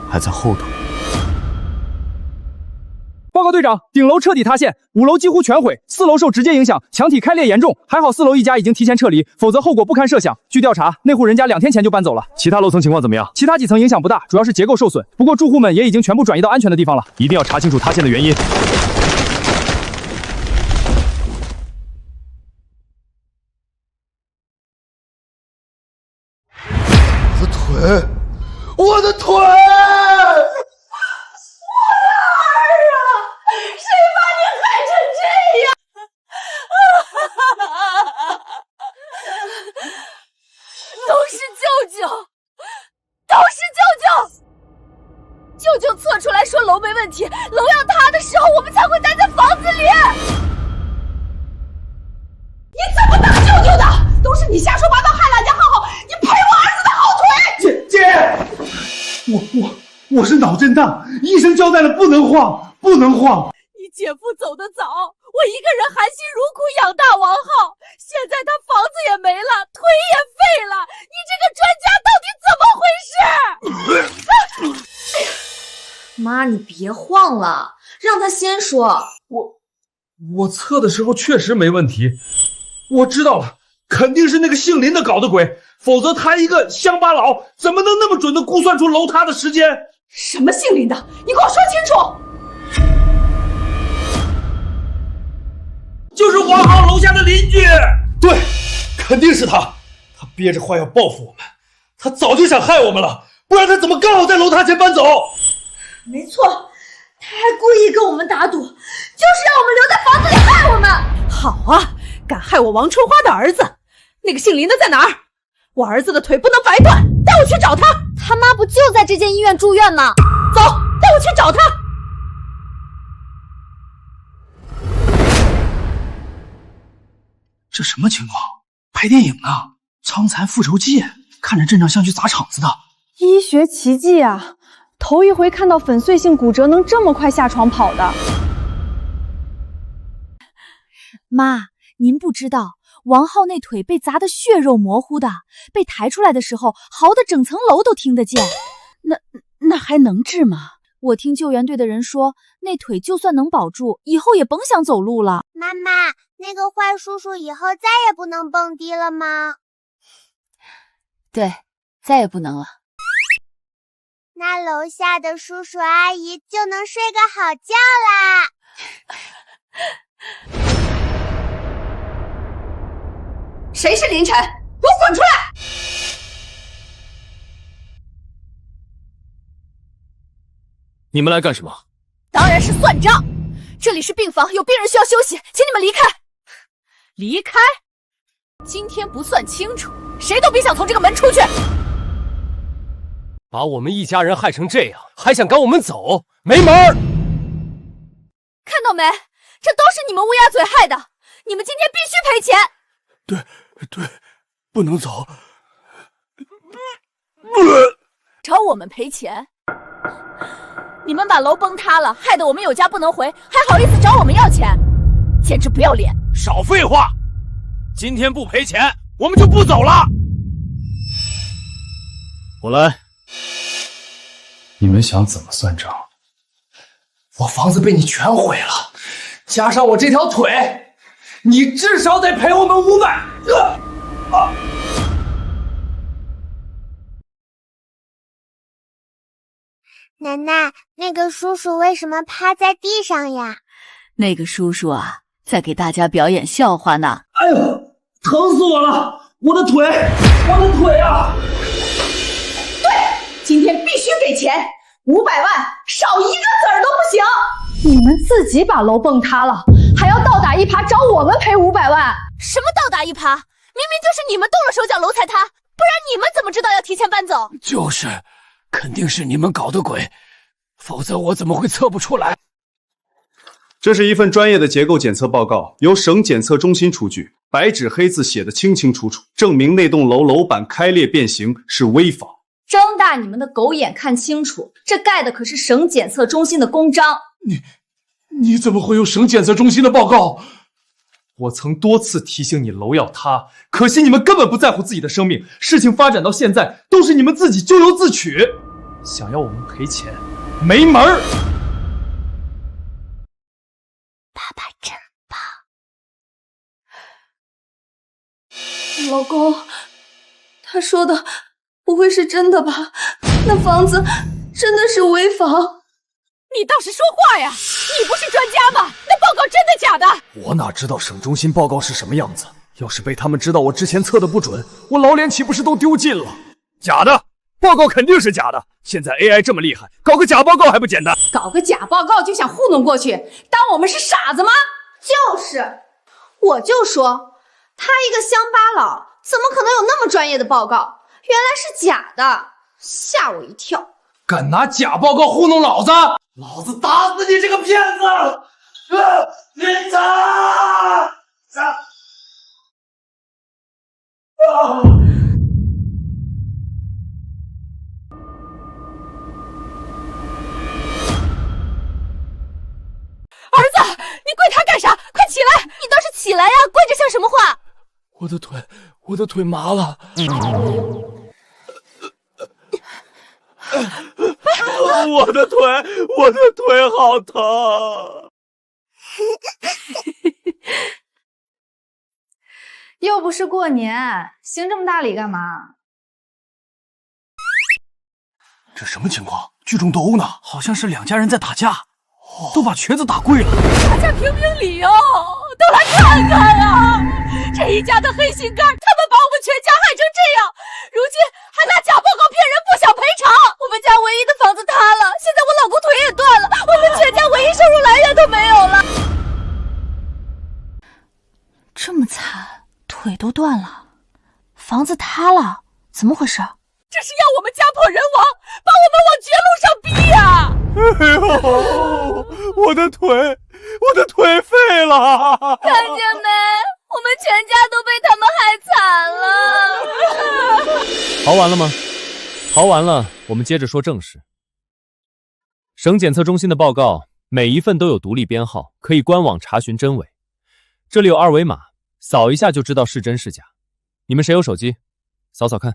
还在后头。报告队长，顶楼彻底塌陷，5楼几乎全毁，4楼受直接影响，墙体开裂严重。还好4楼一家已经提前撤离，否则后果不堪设想。据调查，那户人家2天前就搬走了。其他楼层情况怎么样？其他几层影响不大，主要是结构受损。不过住户们也已经全部转移到安全的地方了。一定要查清楚塌陷的原因。我的腿！谁把你害成这样？都是舅舅，都是舅舅！舅舅测出来说楼没问题，楼要塌的时候我们才会待在房子里。你怎么当舅舅的？都是你瞎说八道害了俺家浩浩，你赔我儿子的好腿！姐，我是脑震荡，医生交代了不能晃，不能晃。你姐夫走得早，我一个人含辛茹苦养大王浩，现在他房子也没了，腿也废了，你这个专家到底怎么回事？妈，你别晃了，让他先说。我测的时候确实没问题，我知道了，肯定是那个姓林的搞的鬼，否则他一个乡巴佬怎么能那么准的估算出楼塌的时间？什么姓林的？你给我说清楚！就是王浩楼下的邻居。对，肯定是他，他憋着话要报复我们，他早就想害我们了，不然他怎么刚好在楼塌前搬走？没错，他还故意跟我们打赌，就是让我们留在房子里害我们。好啊，敢害我王春花的儿子，那个姓林的在哪儿？我儿子的腿不能白断，带我去找他。他妈不就在这间医院住院吗？走，带我去找他。这什么情况？拍电影呢？苍残复仇记，看着阵仗像去砸场子的。医学奇迹啊！头一回看到粉碎性骨折能这么快下床跑的。妈，您不知道，王浩那腿被砸得血肉模糊的，被抬出来的时候，嚎得整层楼都听得见。那还能治吗？我听救援队的人说，那腿就算能保住，以后也甭想走路了。妈妈，那个坏叔叔以后再也不能蹦迪了吗？对，再也不能了。那楼下的叔叔阿姨就能睡个好觉啦。谁是林晨？给我滚出来！你们来干什么？当然是算账。这里是病房，有病人需要休息，请你们离开。离开？今天不算清楚，谁都别想从这个门出去。把我们一家人害成这样，还想赶我们走？没门儿！看到没？这都是你们乌鸦嘴害的，你们今天必须赔钱。对，不能走。找我们赔钱？你们把楼崩塌了，害得我们有家不能回，还好意思找我们要钱，简直不要脸！少废话！今天不赔钱，我们就不走了。我来。你们想怎么算账？我房子被你全毁了，加上我这条腿，你至少得赔我们500。奶奶，那个叔叔为什么趴在地上呀？那个叔叔啊，在给大家表演笑话呢。哎呦，疼死我了！我的腿啊！对，今天必须给钱，500万，少一个子儿都不行。你们自己把楼蹦塌了，还要倒打一耙找我们赔500万？什么倒打一耙？明明就是你们动了手脚，楼才塌，不然你们怎么知道要提前搬走？就是。肯定是你们搞的鬼，否则我怎么会测不出来？这是一份专业的结构检测报告，由省检测中心出具，白纸黑字写的清清楚楚，证明那栋楼楼板开裂变形是危房。睁大你们的狗眼看清楚，这盖的可是省检测中心的公章。你怎么会有省检测中心的报告？我曾多次提醒你楼要塌，可惜你们根本不在乎自己的生命。事情发展到现在，都是你们自己咎由自取。想要我们赔钱，没门儿！爸爸真棒。老公，他说的不会是真的吧？那房子真的是危房？你倒是说话呀！你不是专家吗？那报告真的假的？我哪知道省中心报告是什么样子？要是被他们知道我之前测的不准，我老脸岂不是都丢尽了？假的，报告肯定是假的。现在 AI 这么厉害，搞个假报告还不简单？搞个假报告就想糊弄过去，当我们是傻子吗？就是，我就说，他一个乡巴佬，怎么可能有那么专业的报告？原来是假的，吓我一跳！敢拿假报告糊弄老子！老子打死你这个骗子！警察！儿子，你跪他干啥？快起来！你倒是起来呀！跪着像什么话？我的腿麻了。我的腿好疼。又不是过年，行这么大礼干嘛？这什么情况？聚众斗殴呢？好像是2家人在打架，都把瘸子打跪了。大家评评理哦，都来看看啊！这一家的黑心肝，他们把我们全家害成这样，如今还拿假报告骗人，不想赔偿。我们家唯一的房子塌了，现在我老公腿也断了，我们全家唯一收入来源都没有了。这么惨，腿都断了，房子塌了，怎么回事？这是要我们家破人亡，把我们往绝路上逼呀！哎呦，我的腿废了！看见没？我们全家都被他们害惨了。逃完了吗？逃完了，我们接着说正事。省检测中心的报告，每一份都有独立编号，可以官网查询真伪。这里有2维码，扫一下就知道是真是假。你们谁有手机？扫扫看。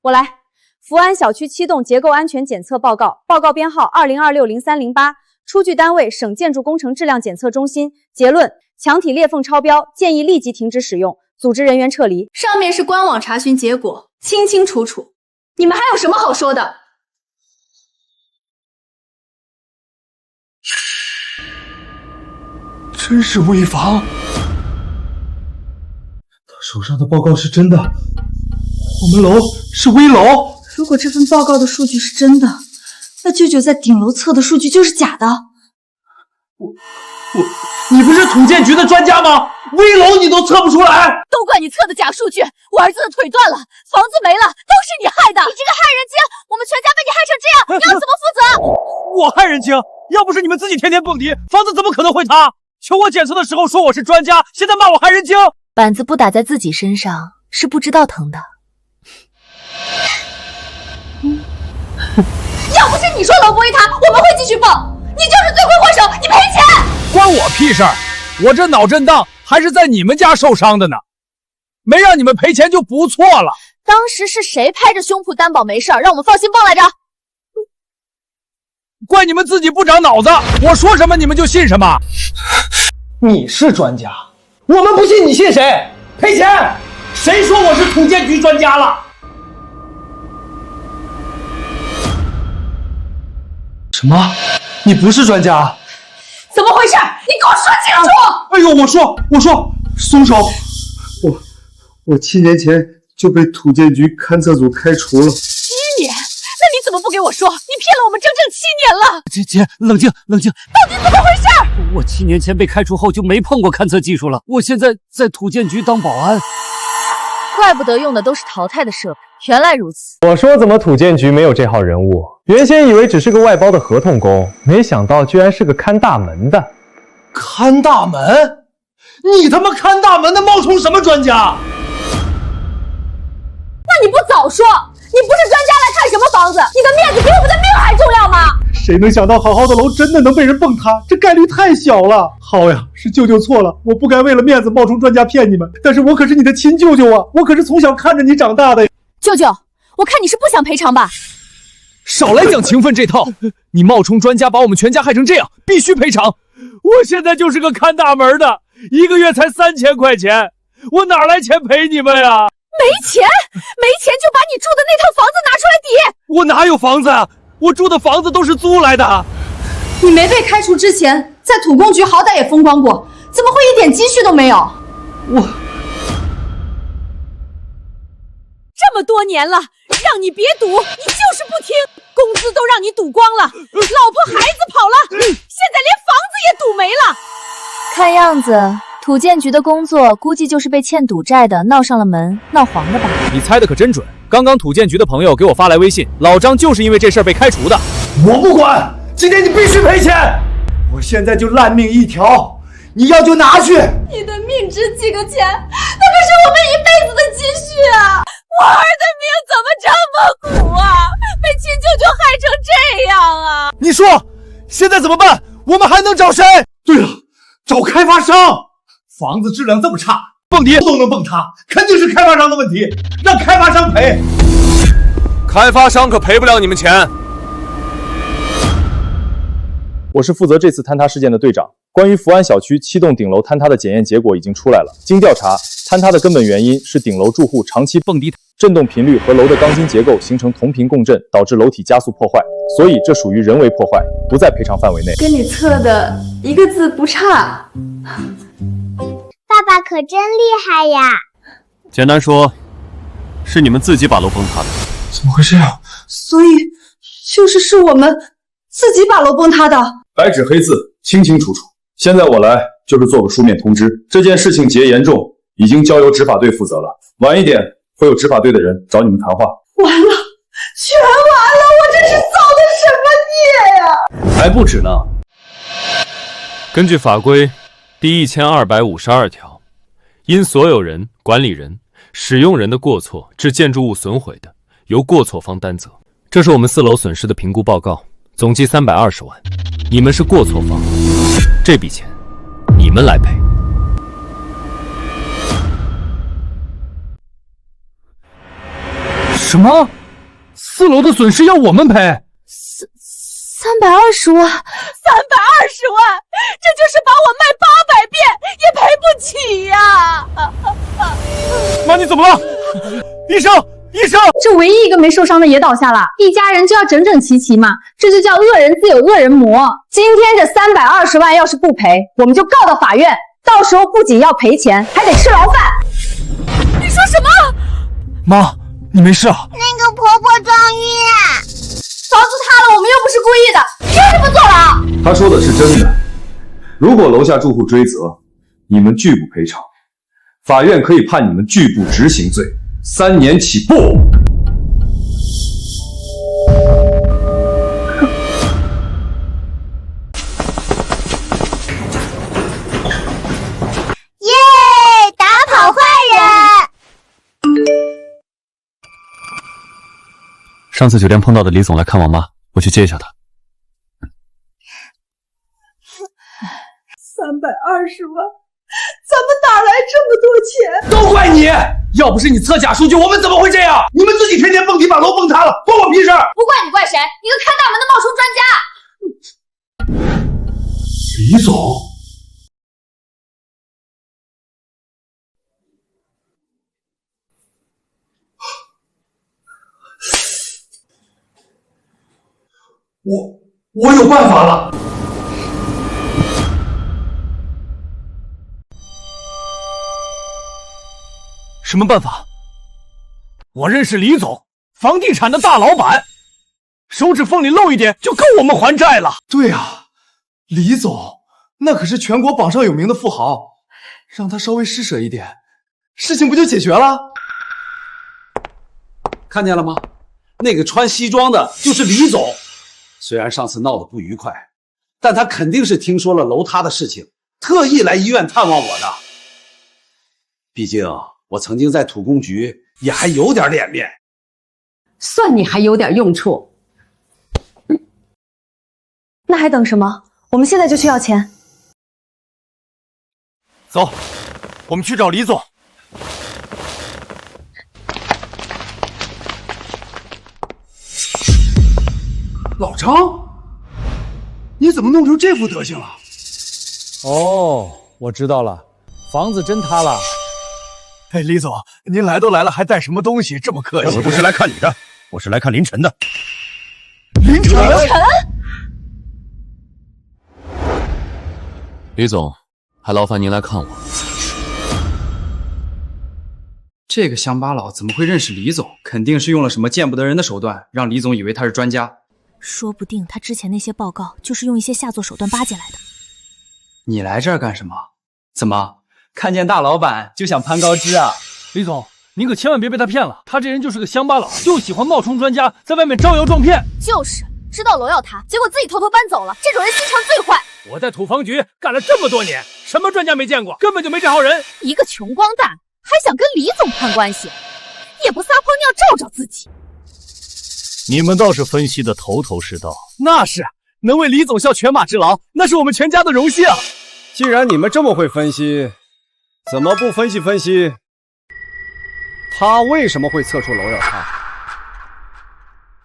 我来。福安小区7栋结构安全检测报告，报告编号20260308，出具单位省建筑工程质量检测中心。结论：墙体裂缝超标，建议立即停止使用，组织人员撤离。上面是官网查询结果，清清楚楚。你们还有什么好说的？真是危房！他手上的报告是真的，我们楼是危楼。如果这份报告的数据是真的，那舅舅在顶楼测的数据就是假的。你不是土建局的专家吗？危楼你都测不出来，都怪你测的假数据！我儿子的腿断了，房子没了，都是你害的！你这个害人精！我们全家被你害成这样，你要怎么负责？我害人精？要不是你们自己天天蹦迪，房子怎么可能会塌？求我检测的时候说我是专家，现在骂我害人精。板子不打在自己身上是不知道疼的。要不是你说楼不会塌，我们会继续蹦。你就是罪魁祸首，你赔钱。关我屁事儿！我这脑震荡还是在你们家受伤的呢，没让你们赔钱就不错了。当时是谁拍着胸脯担保没事儿，让我们放心蹦来着？怪你们自己不长脑子，我说什么你们就信什么。你是专家，我们不信，你信谁？赔钱！谁说我是土建局专家了？什么？你不是专家？怎么回事？你给我说清楚！哎呦，我说，松手！我7年前就被土建局勘测组开除了。7年？那你怎么不给我说？你骗了我们整整7年了！姐，冷静。到底怎么回事？我7年前被开除后就没碰过勘测技术了，我现在在土建局当保安。怪不得用的都是淘汰的设备，原来如此。我说怎么土建局没有这号人物？原先以为只是个外包的合同工，没想到居然是个看大门的。看大门？你他妈看大门的冒充什么专家？那你不早说？你不是专家来看什么房子？你的面子比我们的命还重要吗？谁能想到好好的楼真的能被人蹦塌？这概率太小了。好呀，是舅舅错了，我不该为了面子冒充专家骗你们。但是我可是你的亲舅舅啊，我可是从小看着你长大的。舅舅，我看你是不想赔偿吧？少来讲情分这套！你冒充专家把我们全家害成这样，必须赔偿！我现在就是个看大门的，1个月才3000块钱，我哪来钱赔你们呀？没钱就把你住的那套房子拿出来抵！我哪有房子啊？我住的房子都是租来的。你没被开除之前，在土工局好歹也风光过，怎么会一点积蓄都没有？这么多年了，让你别赌，你就是不听，工资都让你赌光了，老婆孩子跑了，现在连房子也赌没了。看样子土建局的工作估计就是被欠赌债的闹上了门，闹黄的吧？你猜的可真准！刚刚土建局的朋友给我发来微信，老张就是因为这事儿被开除的。我不管，今天你必须赔钱！我现在就烂命一条，你要就拿去。你的命值几个钱？那可是我们一辈子的积蓄啊！我儿的命怎么这么苦啊？被亲舅舅害成这样啊！你说现在怎么办？我们还能找谁？对了，找开发商。房子质量这么差，蹦迪都能蹦塌，肯定是开发商的问题，让开发商赔。开发商可赔不了你们钱。我是负责这次坍塌事件的队长。关于福安小区7栋顶楼坍塌的检验结果已经出来了。经调查，坍塌的根本原因是顶楼住户长期蹦迪，震动频率和楼的钢筋结构形成同频共振，导致楼体加速破坏，所以这属于人为破坏，不在赔偿范围内。跟你测的一个字不差。爸爸可真厉害呀！简单说，是你们自己把楼崩塌的。怎么会这样？所以是我们自己把楼崩塌的。白纸黑字，清清楚楚。现在我来就是做个书面通知，这件事情结严重，已经交由执法队负责了。晚一点会有执法队的人找你们谈话。完了，全完了！我这是造的什么孽呀？还不止呢。根据法规第1252条，因所有人、管理人、使用人的过错致建筑物损毁的，由过错方担责。这是我们4楼损失的评估报告，总计320万。你们是过错方，这笔钱你们来赔。什么？4楼的损失要我们赔？320万，320万，这就是把我卖800遍也赔不起呀！妈，你怎么了？医生！这唯一一个没受伤的也倒下了，一家人就要整整齐齐嘛，这就叫恶人自有恶人磨。今天这320万要是不赔，我们就告到法院，到时候不仅要赔钱，还得吃牢饭。你说什么？妈，你没事啊？那个婆婆撞晕，房子塌了，我们又不是故意的，凭什么坐牢？他说的是真的。如果楼下住户追责，你们拒不赔偿，法院可以判你们拒不执行罪，3年起步。上次酒店碰到的李总来看我妈，我去接一下他。320万，咱们哪来这么多钱？都怪你！要不是你测假数据，我们怎么会这样？你们自己天天蹦迪把楼蹦塌了，关我屁事！不怪你怪谁？一个看大门的冒充专家。李总，我有办法了。什么办法？我认识李总，房地产的大老板，手指缝里露一点就够我们还债了。对啊，李总那可是全国榜上有名的富豪，让他稍微施舍一点，事情不就解决了？看见了吗？那个穿西装的就是李总。虽然上次闹得不愉快，但他肯定是听说了楼塌的事情，特意来医院探望我的。毕竟我曾经在土工局也还有点脸面，算你还有点用处。那还等什么？我们现在就去要钱。走，我们去找李总。老张，你怎么弄成这副德行了？哦，我知道了，房子真塌了。哎，李总，您来都来了，还带什么东西？这么客气？我不是来看你的，我是来看林晨的。林晨，李总，还劳烦您来看我。这个乡巴佬怎么会认识李总？肯定是用了什么见不得人的手段，让李总以为他是专家。说不定他之前那些报告就是用一些下作手段巴结来的。你来这儿干什么？怎么看见大老板就想攀高枝啊？李总，您可千万别被他骗了，他这人就是个乡巴佬，就喜欢冒充专家，在外面招摇撞骗。就是知道楼要塌，结果自己偷偷搬走了，这种人心肠最坏。我在土房局干了这么多年，什么专家没见过，根本就没这号人。一个穷光蛋还想跟李总攀关系，也不撒泡尿照照自己。你们倒是分析的头头是道。那是，能为李总效犬马之劳，那是我们全家的荣幸。既然你们这么会分析，怎么不分析分析他为什么会测出楼要塌？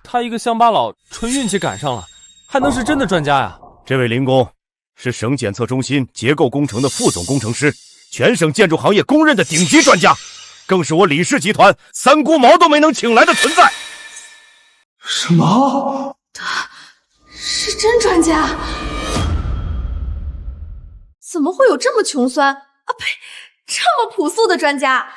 他一个乡巴佬，纯运气赶上了，还能是真的专家呀？这位林工是省检测中心结构工程的副总工程师，全省建筑行业公认的顶级专家，更是我李氏集团三姑毛都没能请来的存在。什么？他是真专家？怎么会有这么穷酸啊？呸！这么朴素的专家？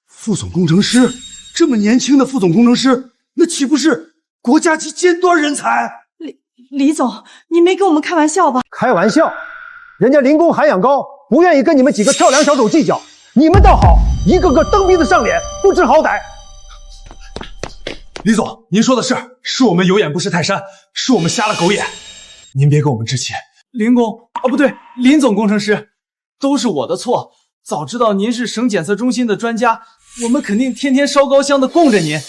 副总工程师，这么年轻的副总工程师，那岂不是国家级尖端人才？李总，你没跟我们开玩笑吧？开玩笑，人家林工涵养高，不愿意跟你们几个跳梁小丑计较。你们倒好，一个个蹬鼻子上脸，不知好歹。李总，您说的是我们有眼不识泰山，是我们瞎了狗眼，您别跟我们置气。林工啊，不对，林总工程师，都是我的错。早知道您是省检测中心的专家，我们肯定天天烧高香的供着您，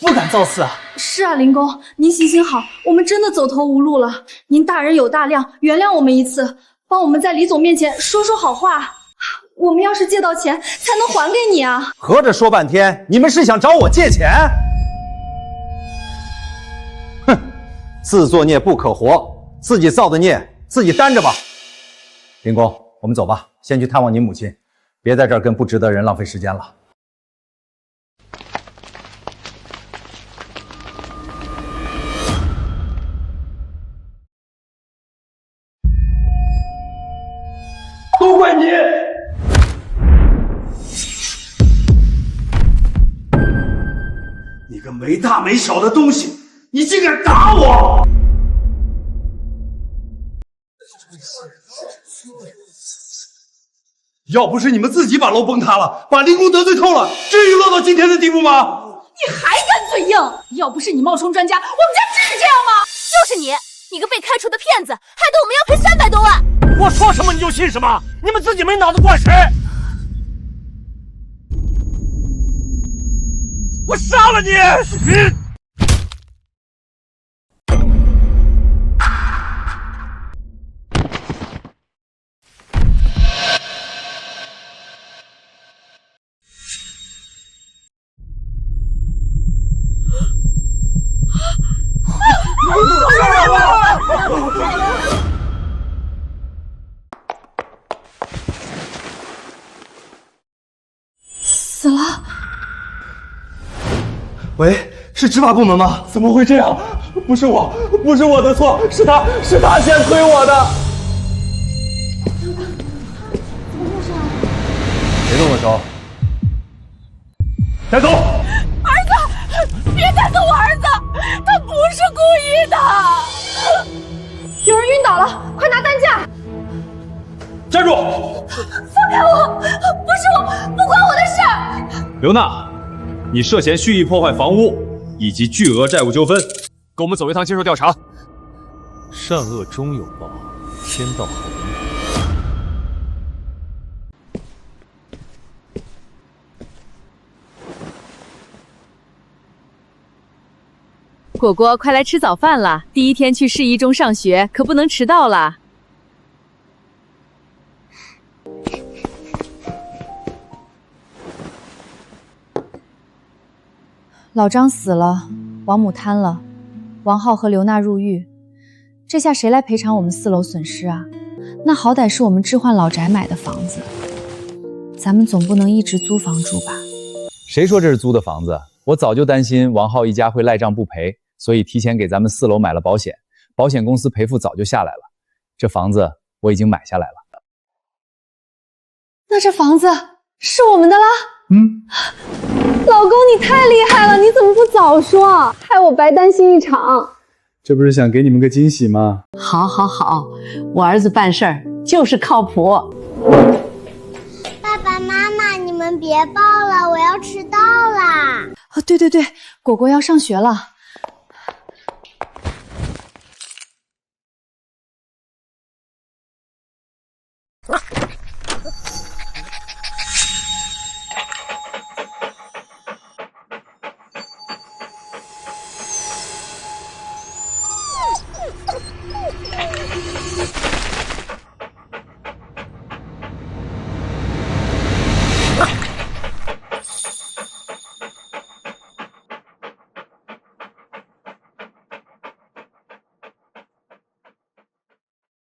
不敢造次啊。是啊，林工，您行行好，我们真的走投无路了。您大人有大量，原谅我们一次，帮我们在李总面前说说好话。我们要是借到钱，才能还给你啊。合着说半天，你们是想找我借钱？哼，自作孽不可活，自己造的孽自己担着吧。林工，我们走吧，先去探望您母亲，别在这儿跟不值得人浪费时间了。都怪你！你个没大没小的东西，你竟敢打我！要不是你们自己把楼崩塌了，把林工得罪透了，至于落到今天的地步吗？你还敢嘴硬？要不是你冒充专家，我们家至于这样吗？就是你，你个被开除的骗子，害得我们要赔300多万。我说什么你就信什么，你们自己没脑子怪谁？我杀了你！喂，是执法部门吗？怎么会这样？不是我的错，是他先推我的。别动我手！带走！儿子，别带走我儿子，他不是故意的。有人晕倒了，快拿担架！站住！放开我！不是我，不关我的事。刘娜，你涉嫌蓄意破坏房屋以及巨额债务纠纷，跟我们走一趟接受调查。善恶终有报，天道好人。果果，快来吃早饭了！第一天去市一中上学，可不能迟到了。老张死了，王母瘫了，王浩和刘娜入狱，这下谁来赔偿我们4楼损失啊？那好歹是我们置换老宅买的房子，咱们总不能一直租房住吧？谁说这是租的房子？我早就担心王浩一家会赖账不赔，所以提前给咱们4楼买了保险，保险公司赔付早就下来了。这房子我已经买下来了。那这房子是我们的啦？老公，你太厉害了，你怎么不早说，害我白担心一场。这不是想给你们个惊喜吗？好，我儿子办事儿就是靠谱。爸爸妈妈，你们别抱了，我要迟到啦！对，果果要上学了，